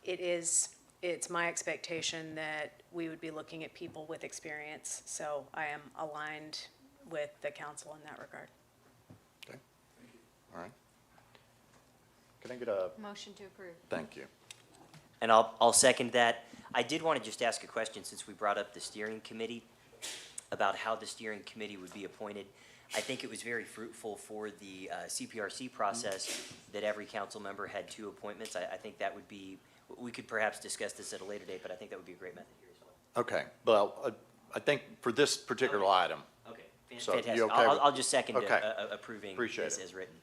it's my expectation that we would be looking at people with experience. So I am aligned with the council in that regard. Okay. All right. Can I get a, Motion to approve. thank you. And I'll second that. I did want to just ask a question since we brought up the steering committee about how the steering committee would be appointed. I think it was very fruitful for the CPRC process that every council member had 2 appointments. I think that would be, we could perhaps discuss this at a later date, but I think that would be a great method here as well. Okay. Well, I think for this particular item, Okay, So, fantastic. you okay I'll with- just second Okay. approving Appreciate this it. as written.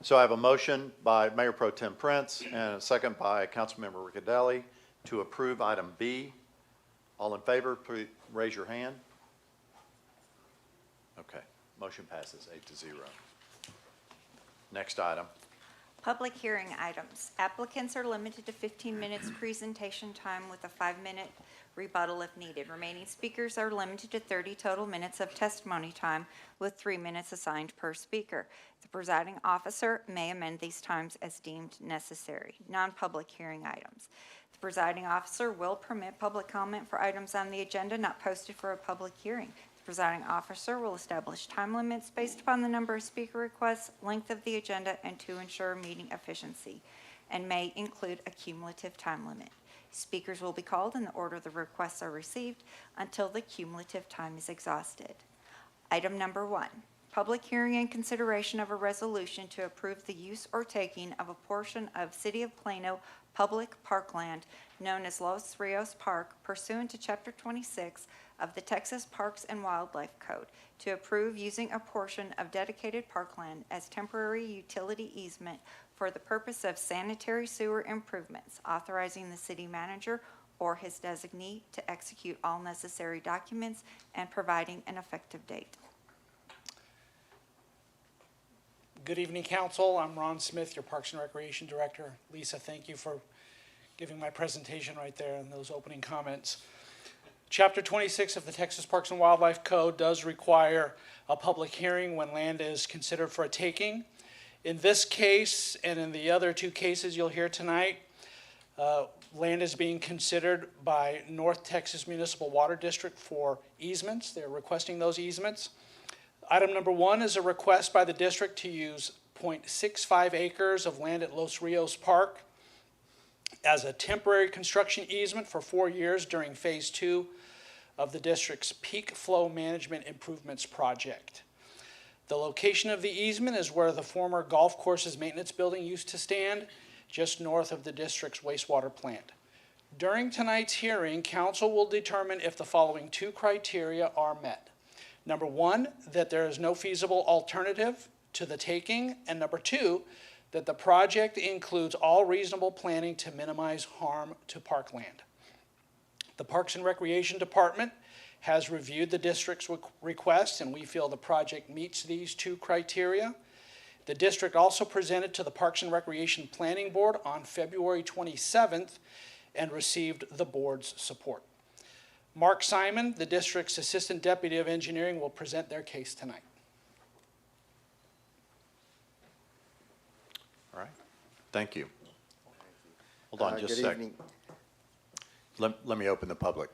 so I have a motion by Mayor Pro Tem Prince and a second by Councilmember Riccadelli to approve item B. All in favor, please raise your hand. Okay, motion passes 8-0. Next item. Public hearing items. Applicants are limited to 15 minutes presentation time with a 5-minute rebuttal if needed. Remaining speakers are limited to 30 total minutes of testimony time with 3 minutes assigned per speaker. The presiding officer may amend these times as deemed necessary. Non-public hearing items. The presiding officer will permit public comment for items on the agenda not posted for a public hearing. The presiding officer will establish time limits based upon the number of speaker requests, length of the agenda, and to ensure meeting efficiency, and may include a cumulative time limit. Speakers will be called in the order the requests are received until the cumulative time is exhausted. Item number 1, public hearing and consideration of a resolution to approve the use or taking of a portion of City of Plano public parkland known as Los Rios Park pursuant to Chapter 26 of the Texas Parks and Wildlife Code to approve using a portion of dedicated parkland as temporary utility easement for the purpose of sanitary sewer improvements, authorizing the city manager or his designee to execute all necessary documents and providing an effective date. Good evening, Council. I'm Ron Smith, your Parks and Recreation Director. Lisa, thank you for giving my presentation right there and those opening comments. Chapter 26 of the Texas Parks and Wildlife Code does require a public hearing when land is considered for a taking. In this case, and in the other 2 cases you'll hear tonight, land is being considered by North Texas Municipal Water District for easements. They're requesting those easements. Item number 1 is a request by the district to use 0.65 acres of land at Los Rios Park as a temporary construction easement for 4 years during Phase 2 of the district's peak flow management improvements project. The location of the easement is where the former golf course's maintenance building used to stand, just north of the district's wastewater plant. During tonight's hearing, council will determine if the following 2 criteria are met. Number 1, that there is no feasible alternative to the taking, and number 2, that the project includes all reasonable planning to minimize harm to parkland. The Parks and Recreation Department has reviewed the district's request, and we feel the project meets these 2 criteria. The district also presented to the Parks and Recreation Planning Board on February 27th and received the board's support. Mark Simon, the district's Assistant Deputy of Engineering, will present their case tonight. All right. Thank you. Hold on just a Good second. evening. Let me open the public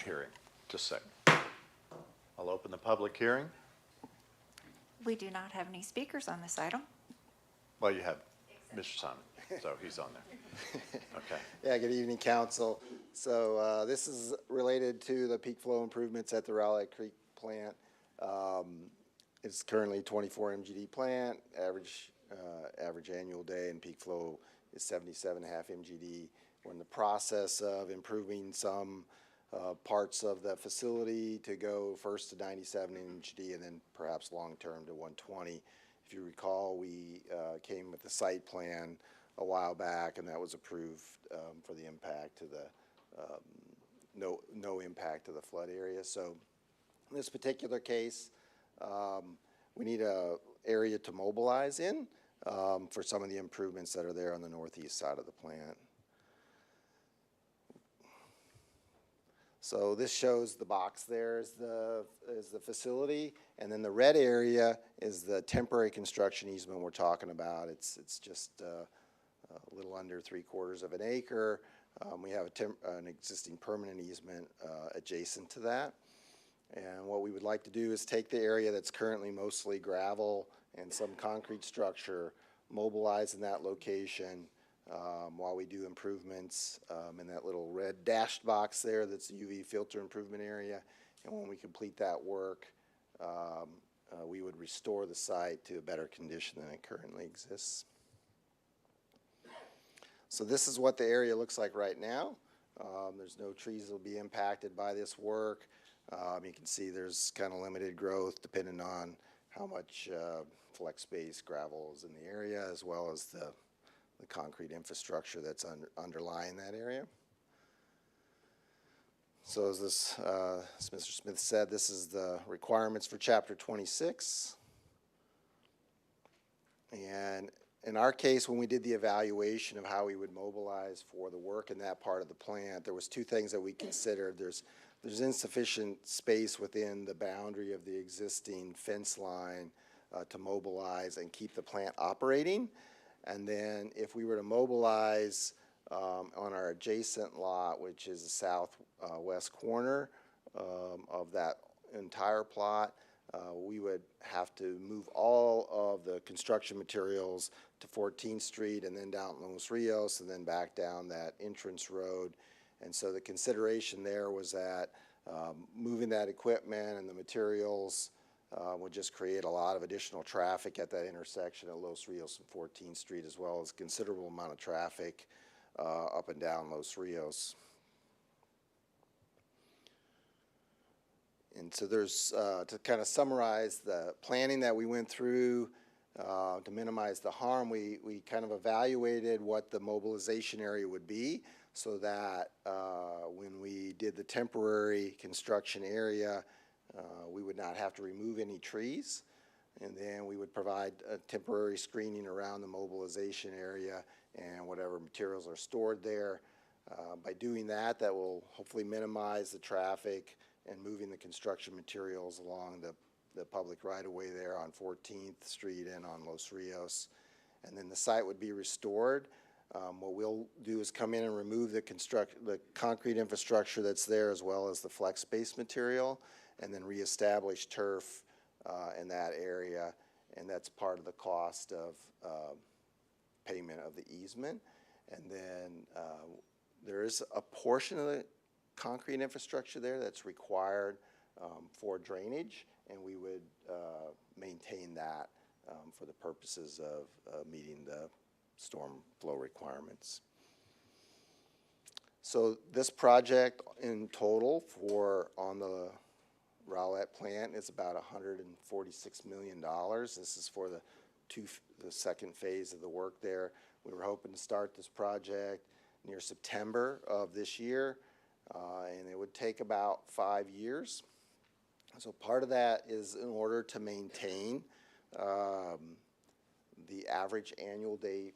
hearing. Just a second. I'll open the public hearing. We do not have any speakers on this item. Well, you have Mr. Simon, so he's on there. Okay. Yeah, good evening, council. So this is related to the peak flow improvements at the Rowlett Creek plant. It's currently 24 MGD plant, average annual day, and peak flow is 77.5 MGD. We're in the process of improving some parts of the facility to go first to 97 MGD and then perhaps long-term to 120. If you recall, we came with the site plan a while back, and that was approved for the impact to the no impact to the flood area. So in this particular case, we need a area to mobilize in for some of the improvements that are there on the northeast side of the plant. So this shows the box there is the facility, and then the red area is the temporary construction easement we're talking about. It's just a little under 3/4 of an acre. We have an existing permanent easement adjacent to that. And what we would like to do is take the area that's currently mostly gravel and some concrete structure, mobilize in that location while we do improvements in that little red dashed box there. That's the UV filter improvement area. And when we complete that work, we would restore the site to a better condition than it currently exists. So this is what the area looks like right now. There's no trees that will be impacted by this work. You can see there's kind of limited growth depending on how much flex space gravel is in the area, as well as the concrete infrastructure that's underlying that area. So as Mr. Smith said, this is the requirements for Chapter 26. And In our case, when we did the evaluation of how we would mobilize for the work in that part of the plant, there was two things that we considered. There's insufficient space within the boundary of the existing fence line to mobilize and keep the plant operating. And then if we were to mobilize on our adjacent lot, which is the southwest corner of that entire plot, we would have to move all of the construction materials to 14th Street and then down Los Rios and then back down that entrance road. And so the consideration there was that moving that equipment and the materials would just create a lot of additional traffic at that intersection at Los Rios and 14th Street, as well as considerable amount of traffic up and down Los Rios. And so there's, to kind of summarize the planning that we went through to minimize the harm, we kind of evaluated what the mobilization area would be so that when we did the temporary construction area, we would not have to remove any trees. And then we would provide a temporary screening around the mobilization area and whatever materials are stored there. By doing that, that will hopefully minimize the traffic and moving the construction materials along the public right-of-way there on 14th Street and on Los Rios. And then the site would be restored. What we'll do is come in and remove the concrete infrastructure that's there, as well as the flex space material, and then reestablish turf in that area. And that's part of the cost of payment of the easement. And then there is a portion of the concrete infrastructure there that's required for drainage, and we would maintain that for the purposes of meeting the storm flow requirements. So this project in total on the Rowlett plant is about $146 million. This is for the second phase of the work there. We were hoping to start this project near September of this year, and it would take about 5 years. So part of that is in order to maintain the average annual day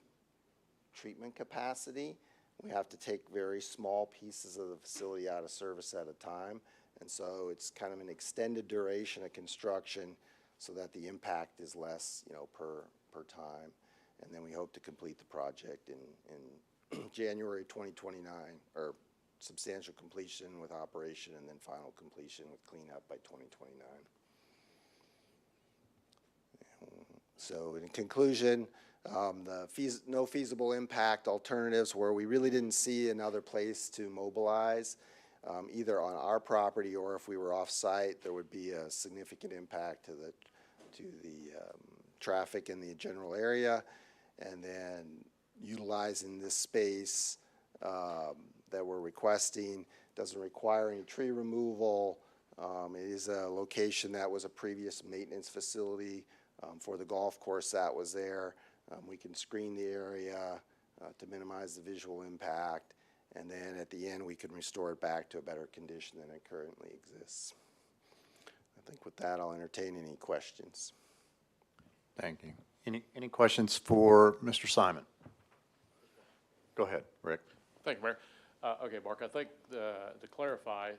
treatment capacity. We have to take very small pieces of the facility out of service at a time. And so it's kind of an extended duration of construction so that the impact is less, per time. And then we hope to complete the project in January 2029, or substantial completion with operation and then final completion with cleanup by 2029. So in conclusion, no feasible impact alternatives where we really didn't see another place to mobilize, either on our property or if we were off-site, there would be a significant impact to the traffic in the general area. And then utilizing this space that we're requesting doesn't require any tree removal. It is a location that was a previous maintenance facility for the golf course that was there. We can screen the area to minimize the visual impact, and then at the end we can restore it back to a better condition than it currently exists. I think with that I'll entertain any questions. Thank you. Any questions for Mr. Simon? Go ahead, Rick. Thank you, Mayor. Okay, Mark, I think to clarify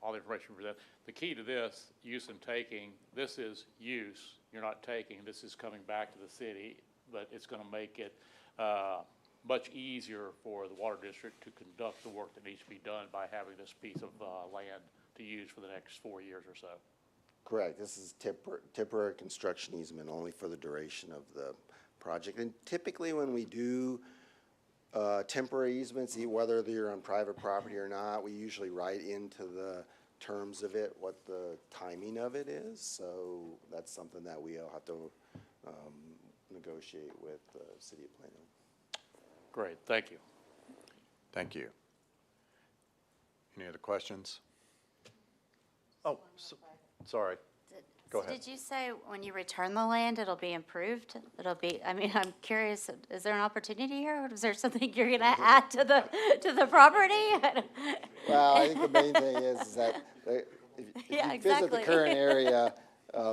all the information for that, the key to this, use and taking, this is use. You're not taking. This is coming back to the city, but it's going to make it much easier for the water district to conduct the work that needs to be done by having this piece of land to use for the next 4 years or so. Correct. This is temporary construction easement only for the duration of the project. And typically when we do temporary easements, whether they're on private property or not, we usually write into the terms of it what the timing of it is. So that's something that we'll have to negotiate with the City of Plano. Great. Thank you. Thank you. Any other questions? Oh, sorry. Go ahead. Did you say when you return the land, it'll be improved? I'm curious, is there an opportunity here? Is there something you're gonna add to the property? Well, I think the main thing is that if you visit the current area,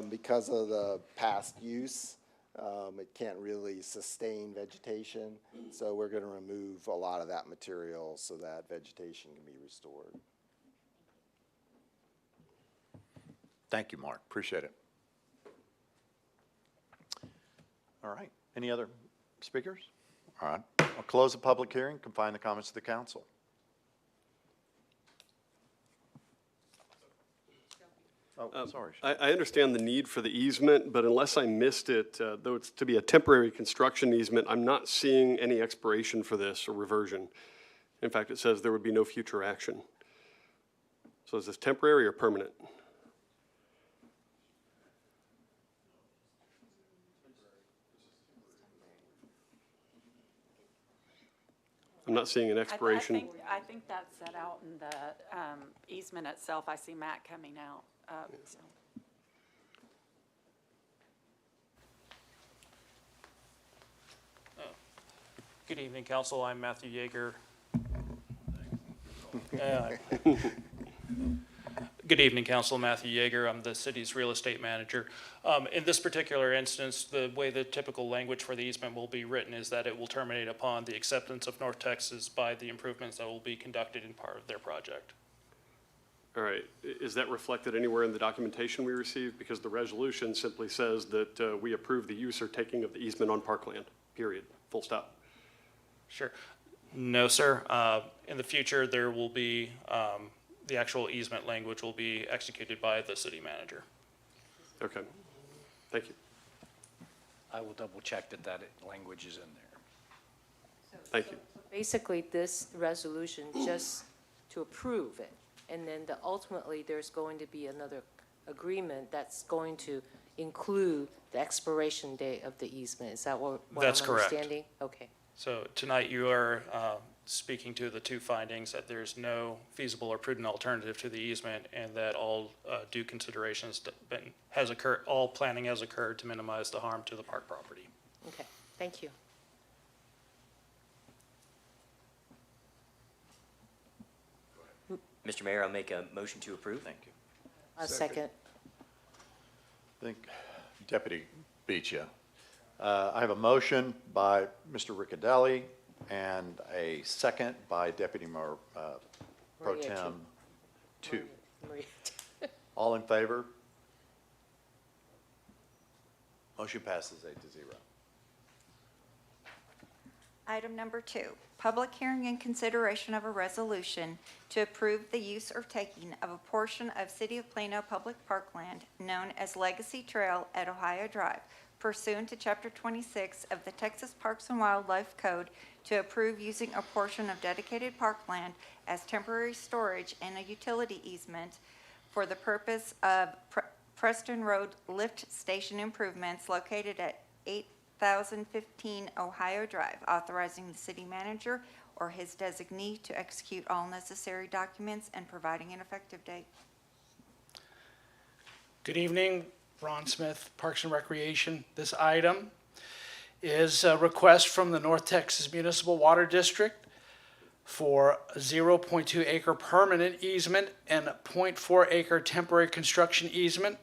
because of the past use, It can't really sustain vegetation, so we're going to remove a lot of that material so that vegetation can be restored. Thank you, Mark. Appreciate it. All right. Any other speakers? All right. I'll close the public hearing, confine the comments to the council. Oh, sorry. I understand the need for the easement, but unless I missed it, though it's to be a temporary construction easement, I'm not seeing any expiration for this or reversion. In fact, it says there would be no future action. So is this temporary or permanent? I'm not seeing an expiration. I think that's set out in the easement itself. I see Matt coming out. So. Good evening, council. I'm Matthew Yeager. Good evening, council. Matthew Yeager. I'm the city's real estate manager. In this particular instance, the way the typical language for the easement will be written is that it will terminate upon the acceptance of North Texas by the improvements that will be conducted in part of their project. All right. Is that reflected anywhere in the documentation we received? Because the resolution simply says that we approve the use or taking of the easement on parkland, period, full stop. Sure. No, sir. In the future, there will be, the actual easement language will be executed by the city manager. Okay. Thank you. I will double check that language is in there. Thank you. Basically, this resolution just to approve it, and then ultimately, there's going to be another agreement that's going to include the expiration date of the easement. Is that what That's I'm correct. understanding? Okay. So tonight you are speaking to the two findings, that there's no feasible or prudent alternative to the easement, and that all due considerations has occurred, all planning has occurred to minimize the harm to the park property. Okay, thank you. Mr. Mayor, I'll make a motion to approve. Thank you. A second. I think Deputy beat you. I have a motion by Mr. Riccadelli and a second by Deputy Pro Maria Tem Two. Maria. All in favor? Motion passes 8-0. Item number 2, public hearing and consideration of a resolution to approve the use or taking of a portion of City of Plano public parkland known as Legacy Trail at Ohio Drive pursuant to Chapter 26 of the Texas Parks and Wildlife Code to approve using a portion of dedicated parkland as temporary storage and a utility easement for the purpose of Preston Road lift station improvements located at 8015 Ohio Drive, authorizing the city manager or his designee to execute all necessary documents and providing an effective date. Good evening, Ron Smith, Parks and Recreation. This item is a request from the North Texas Municipal Water District for a 0.2 acre permanent easement and a 0.4 acre temporary construction easement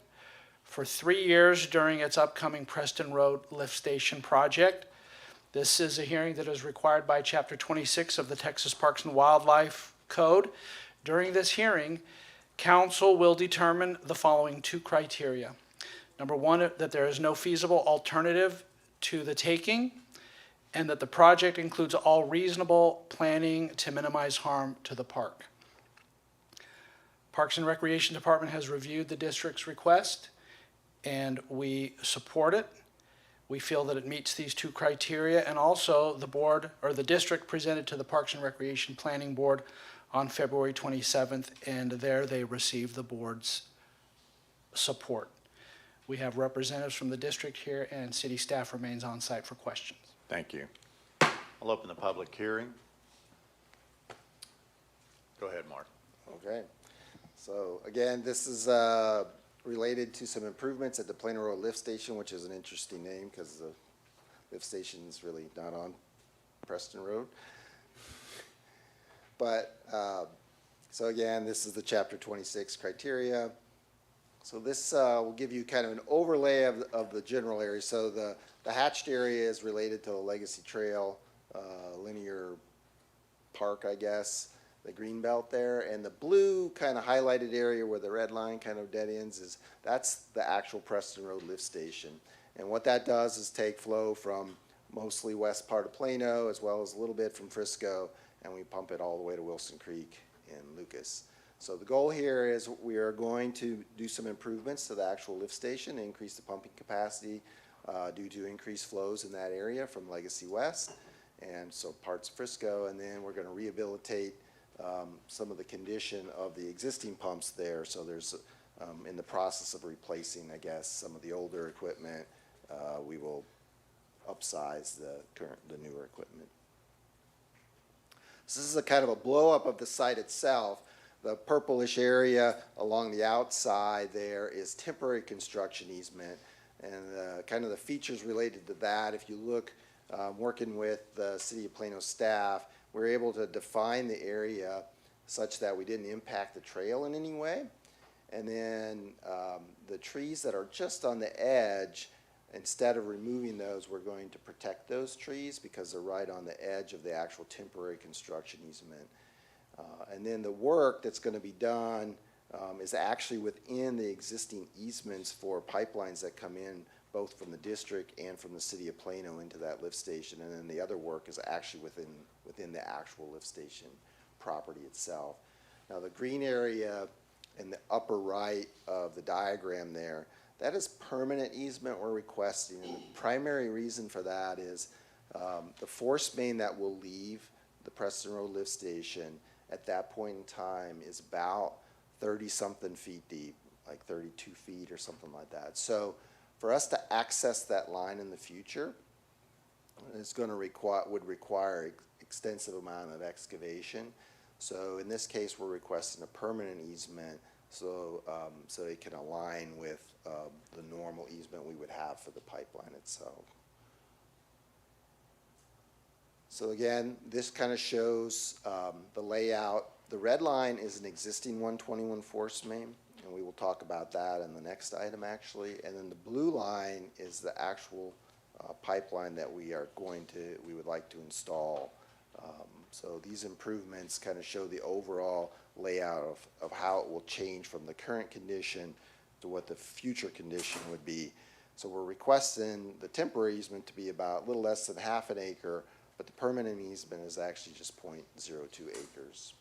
for 3 years during its upcoming Preston Road lift station project. This is a hearing that is required by Chapter 26 of the Texas Parks and Wildlife Code. During this hearing, council will determine the following 2 criteria. Number 1, that there is no feasible alternative to the taking, and that the project includes all reasonable planning to minimize harm to the park. Parks and Recreation Department has reviewed the district's request, and we support it. We feel that it meets these 2 criteria, and also the board, or the district, presented to the Parks and Recreation Planning Board on February 27th, and there they received the board's support. We have representatives from the district here, and city staff remains on site for questions. Thank you. I'll open the public hearing. Go ahead, Mark. Okay. So again, this is related to some improvements at the Plano Road Lift Station, which is an interesting name because the lift station is really not on Preston Road. But, so again, this is the Chapter 26 criteria. So this will give you kind of an overlay of the general area. So the The hatched area is related to the Legacy Trail, linear park, I guess, the green belt there. And the blue kind of highlighted area where the red line kind of dead ends that's the actual Preston Road lift station. And what that does is take flow from mostly west part of Plano as well as a little bit from Frisco, and we pump it all the way to Wilson Creek in Lucas. So the goal here is we are going to do some improvements to the actual lift station, increase the pumping capacity due to increased flows in that area from Legacy West and so parts of Frisco, and then we're going to rehabilitate some of the condition of the existing pumps there. So there's in the process of replacing, I guess, some of the older equipment. We will upsize the newer equipment. So this is a kind of a blow up of the site itself. The purplish area along the outside there is temporary construction easement, and kind of the features related to that, if you look, working with the City of Plano staff, we're able to define the area such that we didn't impact the trail in any way. And then the trees that are just on the edge, instead of removing those, we're going to protect those trees because they're right on the edge of the actual temporary construction easement. And then the work that's going to be done is actually within the existing easements for pipelines that come in both from the district and from the City of Plano into that lift station. And then the other work is actually within the actual lift station property itself. Now the green area in the upper right of the diagram there, that is permanent easement we're requesting. And the primary reason for that is the force main that will leave the Preston Road lift station at that point in time is about 30-something feet deep, like 32 feet or something like that. So for us to access that line in the future, it's going to would require extensive amount of excavation. So in this case, we're requesting a permanent easement so it can align with the normal easement we would have for the pipeline itself. So again, this kind of shows the layout. The red line is an existing 121 force main, and we will talk about that in the next item actually. And then the blue line is the actual pipeline that we would like to install. So these improvements kind of show the overall layout of how it will change from the current condition to what the future condition would be. So we're requesting the temporary easement to be about a little less than half an acre, but the permanent easement is actually just 0.02 acres.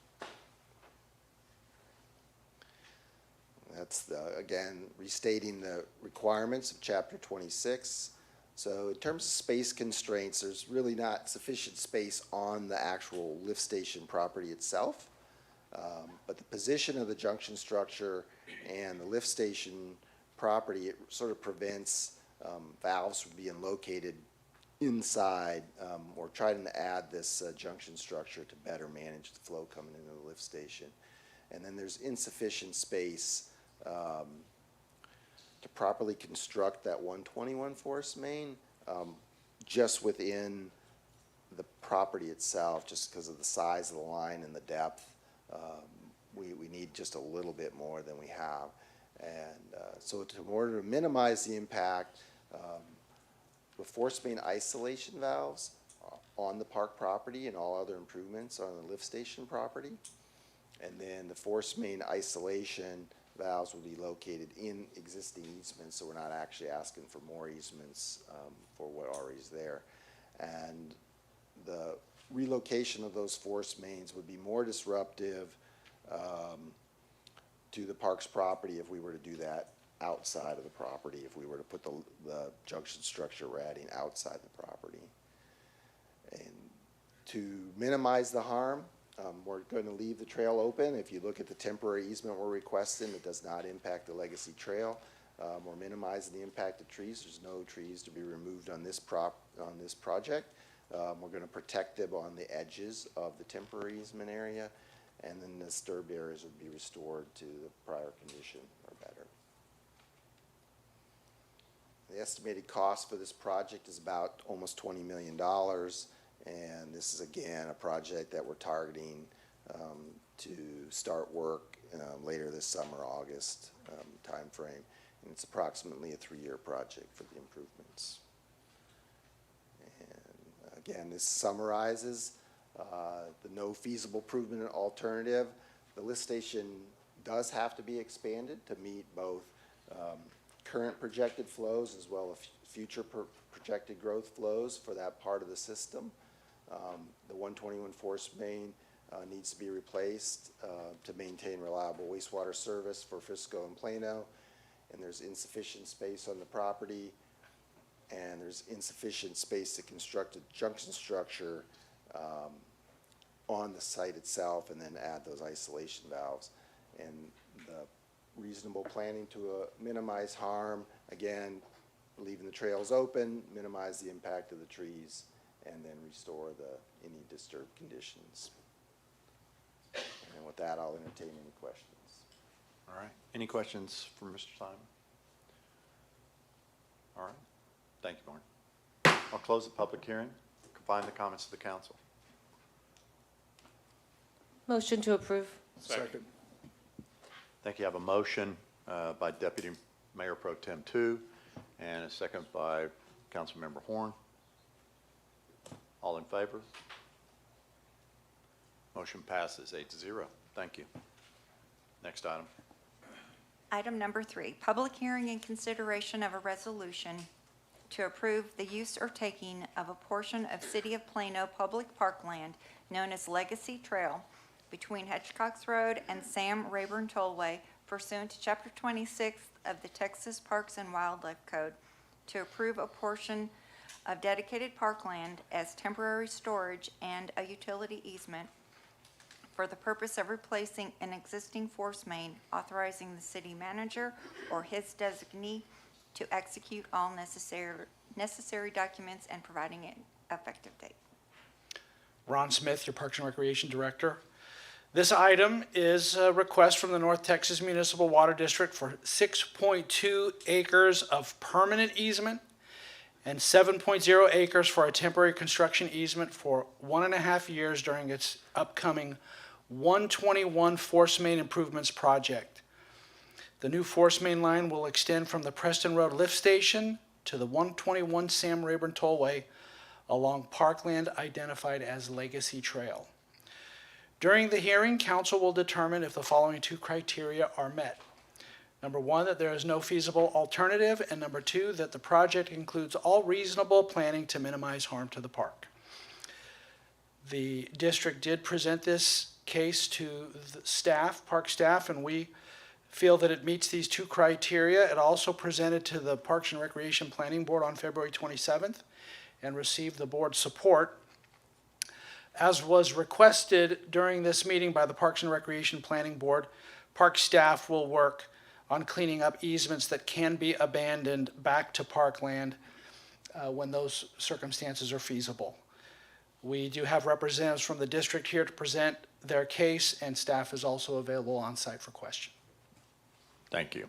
That's, again, restating the requirements of Chapter 26. So in terms of space constraints, there's really not sufficient space on the actual lift station property itself. But the position of the junction structure and the lift station property, it sort of prevents valves from being located inside or trying to add this junction structure to better manage the flow coming into the lift station. And then there's insufficient space to properly construct that 121 force main just within the property itself, just because of the size of the line and the depth. We need just a little bit more than we have. And so in order to minimize the impact, the force main isolation valves on the park property and all other improvements on the lift station property. And then the force main isolation valves will be located in existing easements, so we're not actually asking for more easements for what already is there. And the relocation of those force mains would be more disruptive to the park's property if we were to do that outside of the property, if we were to put the junction structure we're adding outside the property. And to minimize the harm, we're going to leave the trail open. If you look at the temporary easement we're requesting, it does not impact the Legacy Trail. We're minimizing the impact of trees. There's no trees to be removed on this project. We're going to protect them on the edges of the temporary easement area, and then the disturbed areas would be restored to the prior condition or better. The estimated cost for this project is about almost $20 million. And this is, again, a project that we're targeting to start work later this summer, August timeframe. And it's approximately a 3-year project for the improvements. Again, this summarizes the no feasible improvement alternative. The lift station does have to be expanded to meet both current projected flows as well as future projected growth flows for that part of the system. The 121 force main needs to be replaced to maintain reliable wastewater service for Frisco and Plano, and there's insufficient space on the property, and there's insufficient space to construct a junction structure on the site itself and then add those isolation valves. And the reasonable planning to minimize harm, again, leaving the trails open, minimize the impact of the trees, and then restore any disturbed conditions. And with that, I'll entertain any questions. All right. Any questions for Mr. Simon? All right. Thank you, Martin. I'll close the public hearing. Confine the comments to the council. Motion to approve. Second. Thank you. I have a motion by Deputy Mayor Pro Tem 2 and a second by Councilmember Horn. All in favor? Motion passes 8-0. Thank you. Next item. Item number 3, public hearing and consideration of a resolution to approve the use or taking of a portion of City of Plano public parkland known as Legacy Trail between Hitchcox Road and Sam Rayburn Tollway pursuant to Chapter 26 of the Texas Parks and Wildlife Code to approve a portion of dedicated parkland as temporary storage and a utility easement for the purpose of replacing an existing force main, authorizing the city manager or his designee to execute all necessary documents and providing an effective date. Ron Smith, your Parks and Recreation Director. This item is a request from the North Texas Municipal Water District for 6.2 acres of permanent easement and 7.0 acres for a temporary construction easement for 1.5 years during its upcoming 121 Force Main Improvements Project. The new force main line will extend from the Preston Road lift station to the 121 Sam Rayburn Tollway along parkland identified as Legacy Trail. During the hearing, council will determine if the following 2 criteria are met. Number 1, that there is no feasible alternative, and number 2, that the project includes all reasonable planning to minimize harm to the park. The district did present this case to the staff, park staff, and we feel that it meets these 2 criteria. It also presented to the Parks and Recreation Planning Board on February 27th and received the board's support. As was requested during this meeting by the Parks and Recreation Planning Board, park staff will work on cleaning up easements that can be abandoned back to parkland when those circumstances are feasible. We do have representatives from the district here to present their case, and staff is also available on site for question. Thank you.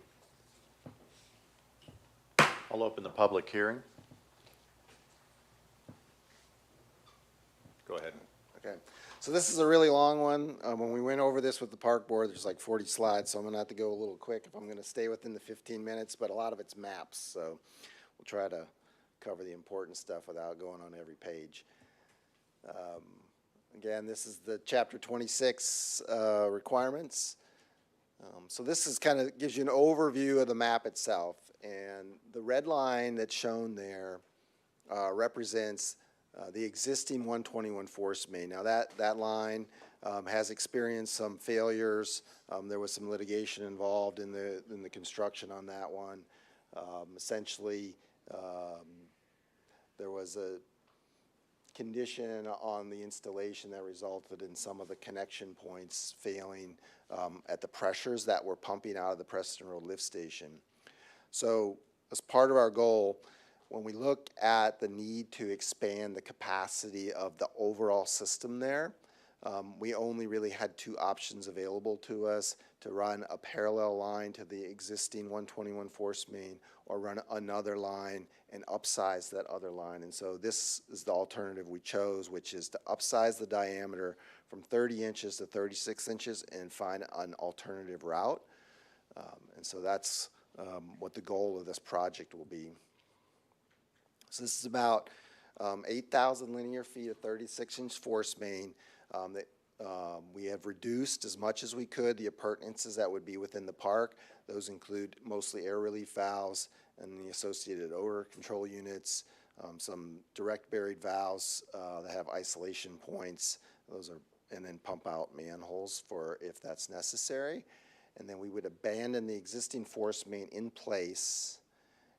I'll open the public hearing. Go ahead. Okay, so this is a really long one. When we went over this with the park board, there's like 40 slides, so I'm gonna have to go a little quick if I'm gonna stay within the 15 minutes, but a lot of it's maps, so we'll try to cover the important stuff without going on every page. Again, this is the Chapter 26 requirements. So this is kind of gives you an overview of the map itself, and the red line that's shown there represents the existing 121 force main. Now that line has experienced some failures. There was some litigation involved in the construction on that one. Essentially, there was a condition on the installation that resulted in some of the connection points failing at the pressures that were pumping out of the Preston Road lift station. So as part of our goal, when we look at the need to expand the capacity of the overall system there, we only really had 2 options available to us: to run a parallel line to the existing 121 force main or run another line and upsize that other line. And so this is the alternative we chose, which is to upsize the diameter from 30 inches to 36 inches and find an alternative route. And so that's what the goal of this project will be. So this is about 8,000 linear feet of 36-inch force main. We have reduced as much as we could the appurtenances that would be within the park. Those include mostly air relief valves and the associated odor control units, some direct buried valves that have isolation points. Those are, and then pump out manholes for if that's necessary. And then we would abandon the existing force main in place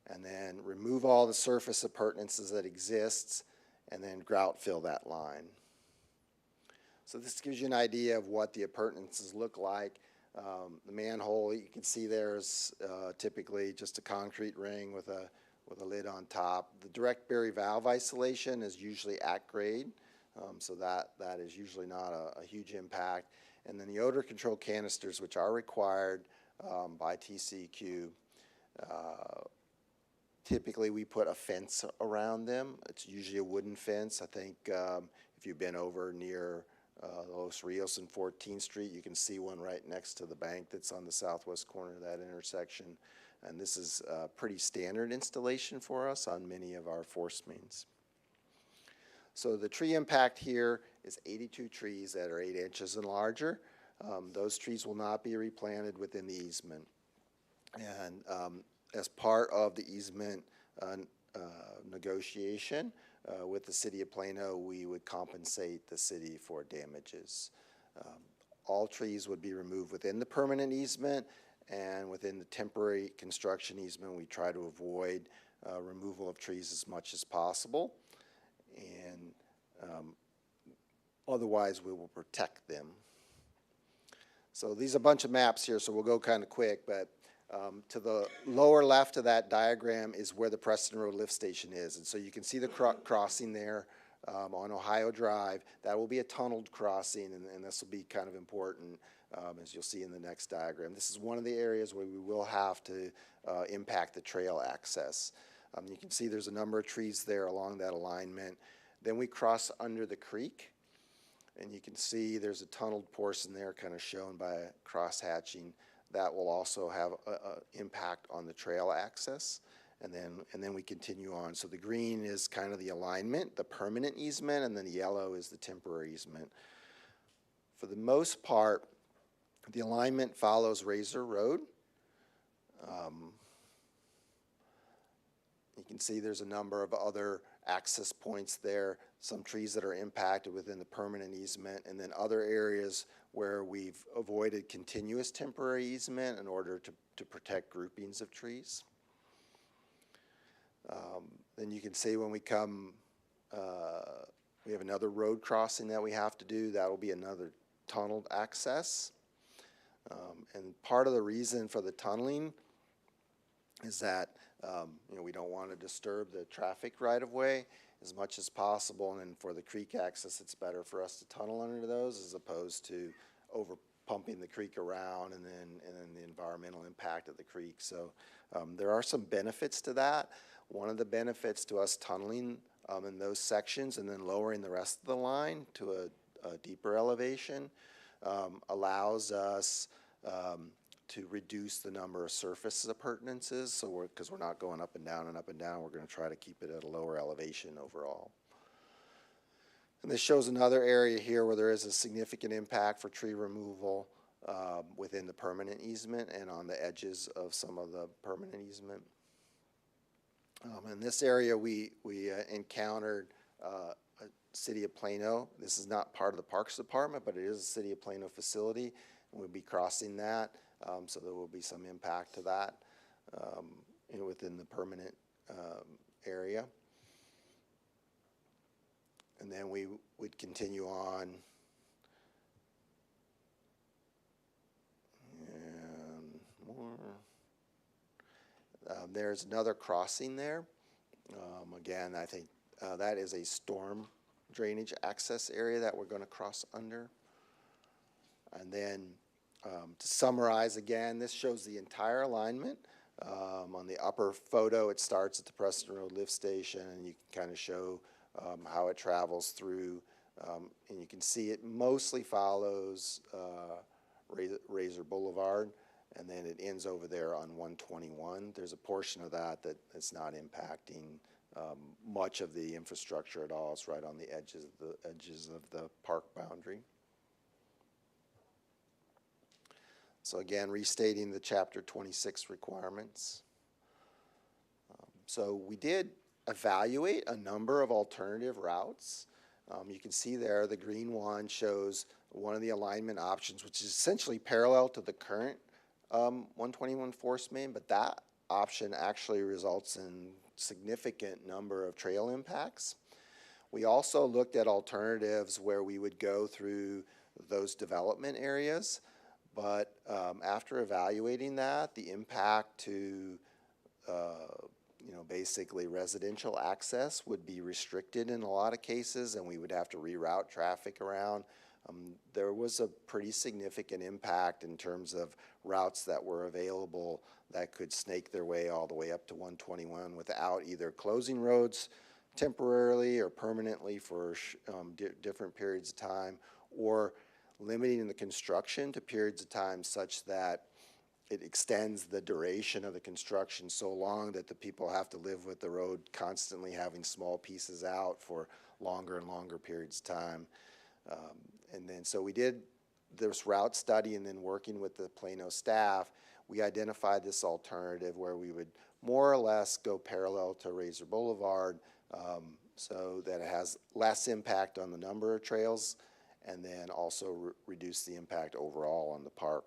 and then remove all the surface appurtenances that exists and then grout fill that line. So this gives you an idea of what the appurtenances look like. The manhole, you can see there's typically just a concrete ring with a lid on top. The direct bury valve isolation is usually at grade, so that is usually not a huge impact. And then the odor control canisters, which are required by TCEQ, typically we put a fence around them. It's usually a wooden fence. I think if you've been over near Los Rios and 14th Street, you can see one right next to the bank that's on the southwest corner of that intersection. And this is a pretty standard installation for us on many of our force mains. So the tree impact here is 82 trees that are 8 inches and larger. Those trees will not be replanted within the easement. And as part of the easement negotiation with the City of Plano, we would compensate the city for damages. All trees would be removed within the permanent easement, and within the temporary construction easement, we try to avoid removal of trees as much as possible. And otherwise we will protect them. So these are a bunch of maps here, so we'll go kind of quick, but to the lower left of that diagram is where the Preston Road lift station is. And so you can see the crossing there on Ohio Drive. That will be a tunneled crossing, and this will be kind of important as you'll see in the next diagram. This is one of the areas where we will have to impact the trail access. You can see there's a number of trees there along that alignment. Then we cross under the creek, and you can see there's a tunneled portion there kind of shown by cross hatching. That will also have an impact on the trail access. And then we continue on. So the green is kind of the alignment, the permanent easement, and then the yellow is the temporary easement. For the most part, the alignment follows Razor Road. You can see there's a number of other access points there, some trees that are impacted within the permanent easement, and then other areas where we've avoided continuous temporary easement in order to protect groupings of trees. Then you can see when we come, we have another road crossing that we have to do. That will be another tunneled access. And part of the reason for the tunneling is that we don't want to disturb the traffic right of way as much as possible, and then for the creek access, it's better for us to tunnel under those as opposed to over pumping the creek around and then the environmental impact of the creek. So there are some benefits to that. One of the benefits to us tunneling in those sections and then lowering the rest of the line to a deeper elevation allows us to reduce the number of surface appurtenances. So because we're not going up and down, we're going to try to keep it at a lower elevation overall. And this shows another area here where there is a significant impact for tree removal within the permanent easement and on the edges of some of the permanent easement. In this area, we encountered City of Plano. This is not part of the Parks Department, but it is a City of Plano facility, and we'll be crossing that. So there will be some impact to that within the permanent area. And then we would continue on. And more. There's another crossing there. Again, I think that is a storm drainage access area that we're going to cross under. And then to summarize again, this shows the entire alignment. On the upper photo, it starts at the Preston Road lift station, and you can kind of show how it travels through. And you can see it mostly follows Razor Boulevard, and then it ends over there on 121. There's a portion of that that's not impacting much of the infrastructure at all. It's right on the edges of the park boundary. So again, restating the Chapter 26 requirements. So we did evaluate a number of alternative routes. You can see there the green one shows one of the alignment options, which is essentially parallel to the current 121 Forest Main, but that option actually results in significant number of trail impacts. We also looked at alternatives where we would go through those development areas, but after evaluating that, the impact to basically residential access would be restricted in a lot of cases, and we would have to reroute traffic around. There was a pretty significant impact in terms of routes that were available that could snake their way all the way up to 121 without either closing roads temporarily or permanently for different periods of time, or limiting the construction to periods of time such that it extends the duration of the construction so long that the people have to live with the road constantly having small pieces out for longer and longer periods of time. And then so we did this route study, and then working with the Plano staff, we identified this alternative where we would more or less go parallel to Razor Boulevard, so that it has less impact on the number of trails, and then also reduce the impact overall on the park.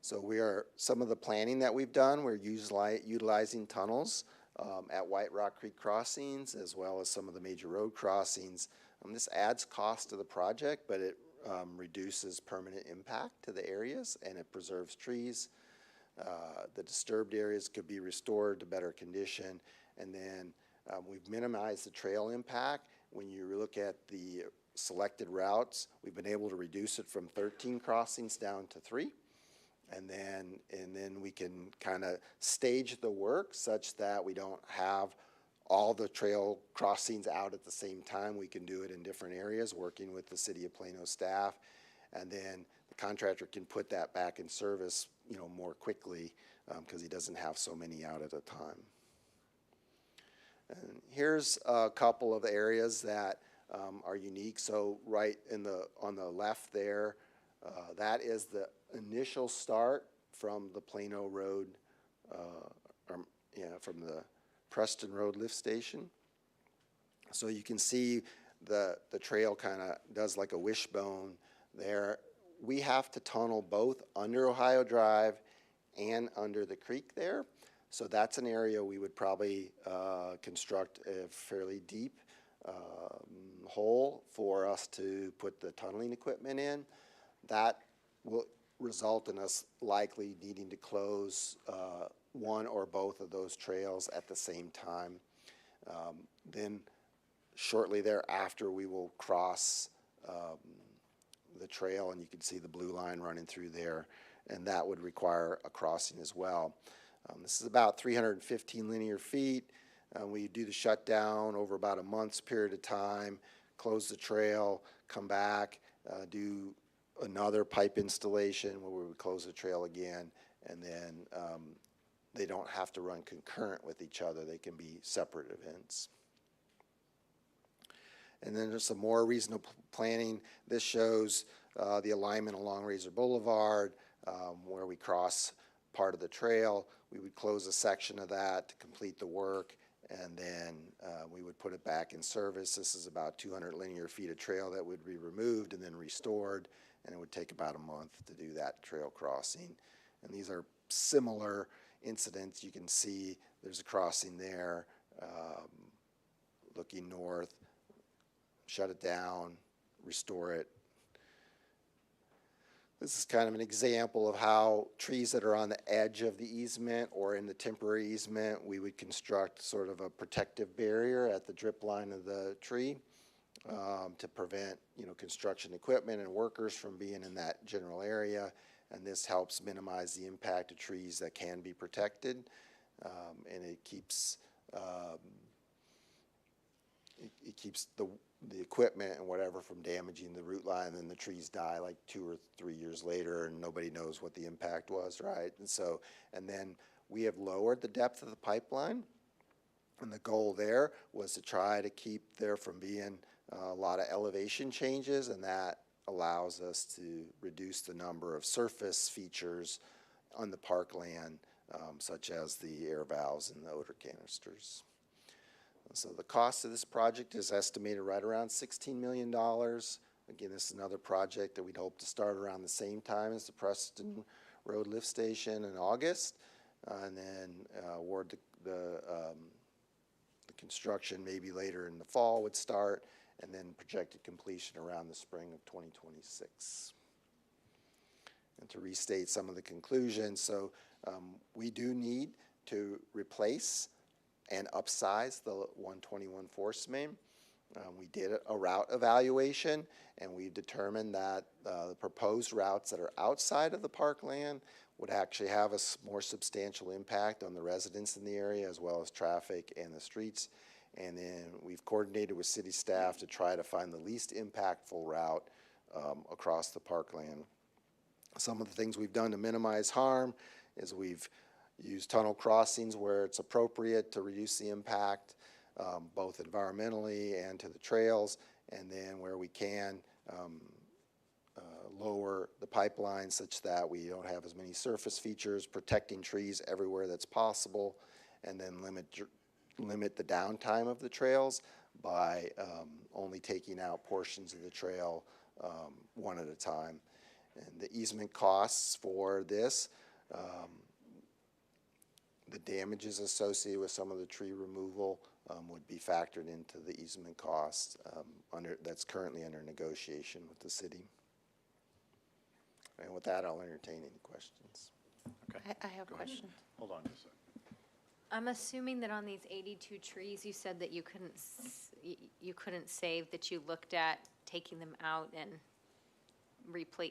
So some of the planning that we've done, we're utilizing tunnels at White Rock Creek crossings, as well as some of the major road crossings. This adds cost to the project, but it reduces permanent impact to the areas, and it preserves trees. The disturbed areas could be restored to better condition, and then we've minimized the trail impact. When you look at the selected routes, we've been able to reduce it from 13 crossings down to 3. And then we can kind of stage the work such that we don't have all the trail crossings out at the same time. We can do it in different areas, working with the City of Plano staff, and then the contractor can put that back in service, more quickly, because he doesn't have so many out at a time. And here's a couple of areas that are unique. So right on the left there, that is the initial start from the Plano Road, from the Preston Road lift station. So you can see the trail kind of does like a wishbone there. We have to tunnel both under Ohio Drive and under the creek there. So that's an area we would probably construct a fairly deep hole for us to put the tunneling equipment in. That will result in us likely needing to close one or both of those trails at the same time. Then shortly thereafter, we will cross the trail, and you can see the blue line running through there, and that would require a crossing as well. This is about 315 linear feet. We do the shutdown over about a month's period of time, close the trail, come back, do another pipe installation where we would close the trail again, and then they don't have to run concurrent with each other. They can be separate events. And then there's some more reasonable planning. This shows the alignment along Razor Boulevard, where we cross part of the trail. We would close a section of that to complete the work, and then we would put it back in service. This is about 200 linear feet of trail that would be removed and then restored, and it would take about a month to do that trail crossing. And these are similar incidents. You can see there's a crossing there, looking north, shut it down, restore it. This is kind of an example of how trees that are on the edge of the easement or in the temporary easement, we would construct sort of a protective barrier at the drip line of the tree to prevent, construction equipment and workers from being in that general area. And this helps minimize the impact of trees that can be protected, and it keeps the equipment and whatever from damaging the root line, and the trees die like 2 or 3 years later, and nobody knows what the impact was, right? And then we have lowered the depth of the pipeline. And the goal there was to try to keep there from being a lot of elevation changes, and that allows us to reduce the number of surface features on the parkland, such as the air valves and the odor canisters. So the cost of this project is estimated right around $16 million. Again, this is another project that we'd hope to start around the same time as the Preston Road Lift Station in August, and then award the construction maybe later in the fall would start, and then projected completion around the spring of 2026. And to restate some of the conclusions, so we do need to replace and upsize the 121 Force Main. We did a route evaluation, and we determined that the proposed routes that are outside of the parkland would actually have a more substantial impact on the residents in the area, as well as traffic and the streets. And then we've coordinated with city staff to try to find the least impactful route across the parkland. Some of the things we've done to minimize harm is we've used tunnel crossings where it's appropriate to reduce the impact, both environmentally and to the trails, and then where we can, lower the pipeline such that we don't have as many surface features, protecting trees everywhere that's possible, and then limit the downtime of the trails by only taking out portions of the trail one at a time. And the easement costs for this, the damages associated with some of the tree removal would be factored into the easement cost that's currently under negotiation with the city. And with that, I'll entertain any questions. Okay. I have a question. Hold on just a second. I'm assuming that on these 82 trees, you said that you couldn't save, that you looked at taking them out and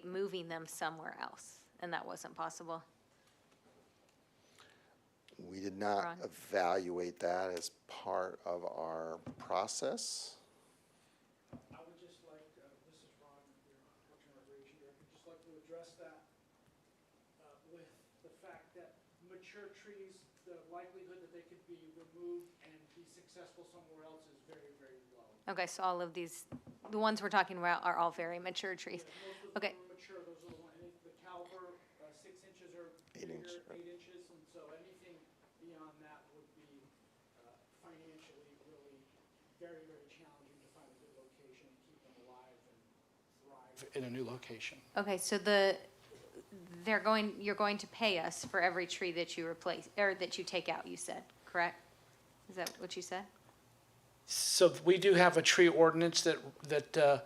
moving them somewhere else, and that wasn't possible? We did not Ron? evaluate that as part of our process. I would just like, this is Ron, your Parks and Recreation Director, just like to address that with the fact that mature trees, the likelihood that they could be removed and be successful somewhere else is very, very low. Okay, so all of these, the ones we're talking about are all very mature trees. Most of Okay. them are mature, those are the ones, and the caliber, 6 inches or 8 bigger, inch. 8 inches, and so anything beyond that would be financially really very, very challenging to find a good location, keep them alive and thrive in a new location. Okay, so you're going to pay us for every tree that you replace, or that you take out, you said, correct? Is that what you said? So we do have a tree ordinance that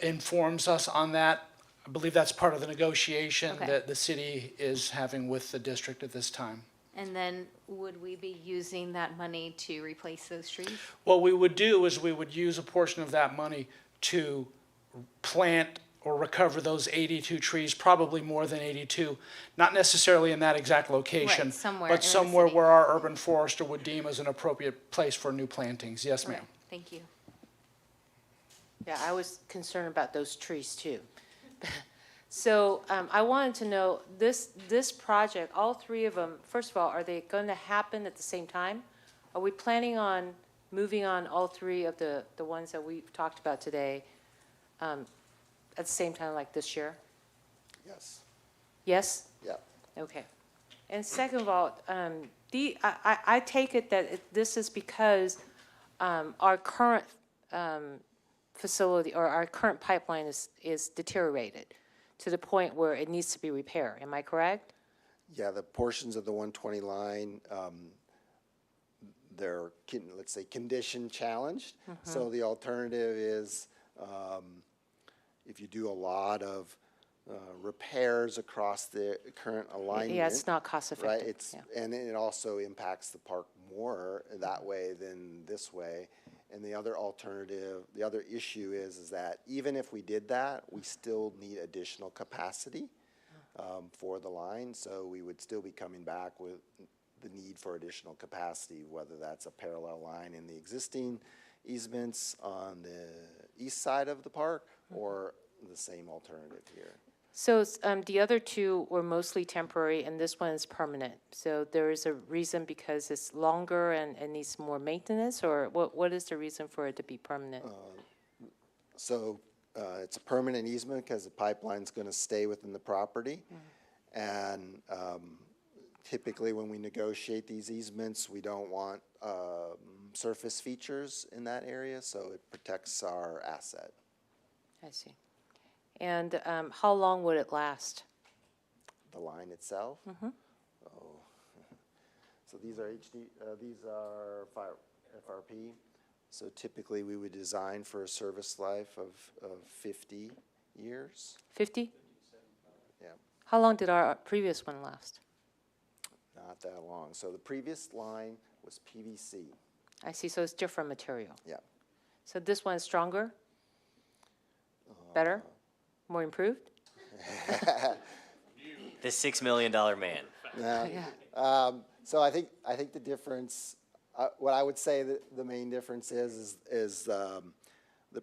informs us on that. I believe that's part of the negotiation Okay. that the city is having with the district at this time. And then would we be using that money to replace those trees? What we would do is we would use a portion of that money to plant or recover those 82 trees, probably more than 82, not necessarily in that exact location. Right, somewhere in But the somewhere city. where our urban forester would deem as an appropriate place for new plantings. Yes, ma'am. Right, thank you. Yeah, I was concerned about those trees too. So I wanted to know, this project, all three of them, first of all, are they going to happen at the same time? Are we planning on moving on all three of the ones that we've talked about today at the same time, like this year? Yes. Yes? Yep. Okay. And second of all, I take it that this is because our current facility, or our current pipeline is deteriorated to the point where it needs to be repaired. Am I correct? Yeah, the portions of the 120 line, they're, let's say, condition challenged. So the alternative is if you do a lot of repairs across the current alignment. Yeah, it's not cost effective. Right, it's, yeah. and it also impacts the park more that way than this way. And the other alternative, the other issue is that even if we did that, we still need additional capacity for the line. So we would still be coming back with the need for additional capacity, whether that's a parallel line in the existing easements on the east side of the park or the same alternative here. So the other two were mostly temporary, and this one is permanent. So there is a reason because it's longer and needs more maintenance, or what is the reason for it to be permanent? So it's a permanent easement because the pipeline's going to stay within the property. And typically when we negotiate these easements, we don't want surface features in that area, so it protects our asset. I see. And how long would it last? The line itself? Oh. So these are these are FRP. So typically we would design for a service life of 50 years. 50? Yeah, How long did our previous one last? not that long. So the previous line was PVC. I see, so it's different material. Yeah. So this one is stronger? Better? More improved? The $6 million man. Yeah. So I think the difference, what I would say that the main difference is the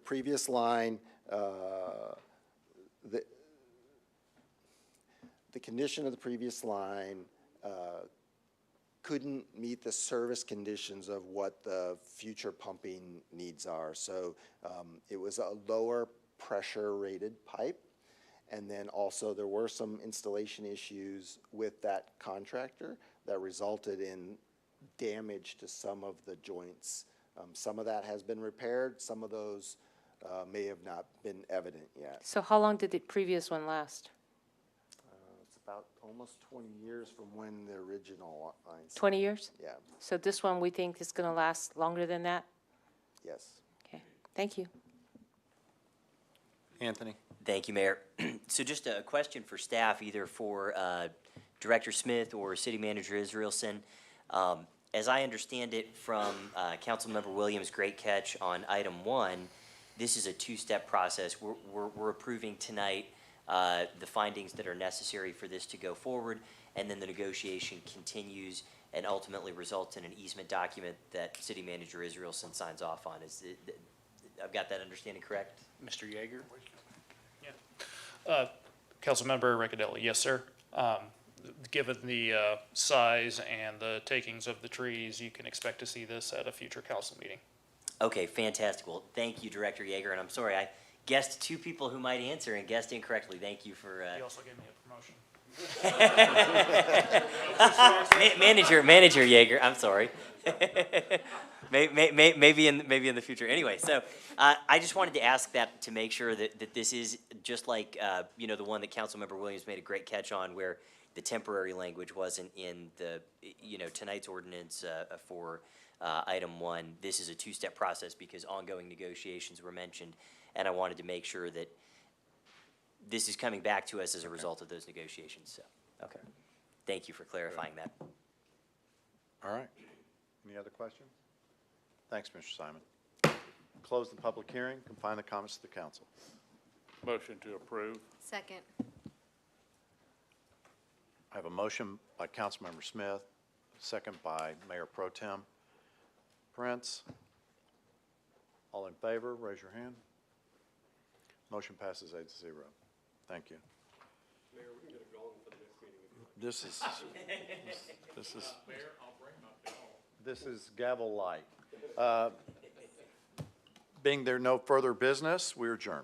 previous line, the condition of the previous line couldn't meet the service conditions of what the future pumping needs are. So it was a lower pressure rated pipe. And then also there were some installation issues with that contractor that resulted in damage to some of the joints. Some of that has been repaired. Some of those may have not been evident yet. So how long did the previous one last? It's about almost 20 years from when the original lines. 20 years? Yeah, So this one we think is going to last longer than that? yes. Okay, thank you. Anthony? Thank you, Mayor. So just a question for staff, either for Director Smith or City Manager Israelson. As I understand it from Councilmember Williams' great catch on item 1, this is a two-step process. We're approving tonight the findings that are necessary for this to go forward, and then the negotiation continues and ultimately results in an easement document that City Manager Israelson signs off on. I've got that understanding correct? Mr. Yeager? Councilmember Riccadelli, yes, sir. Given the size and the takings of the trees, you can expect to see this at a future council meeting. Okay, fantastic. Well, thank you, Director Yeager, and I'm sorry, I guessed two people who might answer and guessed incorrectly. Thank you for... He also gave me a promotion. Manager Yeager, I'm sorry. Maybe in the future. Anyway, so I just wanted to ask that to make sure that this is just like the one that Councilmember Williams made a great catch on, where the temporary language wasn't in the tonight's ordinance for item 1. This is a two-step process because ongoing negotiations were mentioned, and I wanted to make sure that this is coming back to us as a result of those negotiations. So, okay, thank you for clarifying that. All right. Any other questions? Thanks, Mr. Simon. Close the public hearing. Confine the comments to the council. Motion to approve. Second. I have a motion by Councilmember Smith, second by Mayor Pro Tem Prince. All in favor, raise your hand. Motion passes 8-0. Thank you. Mayor, we can get a gong for the next meeting. This is Mayor, I'll bring my bell. this is gavel light. Being there no further business, we adjourn.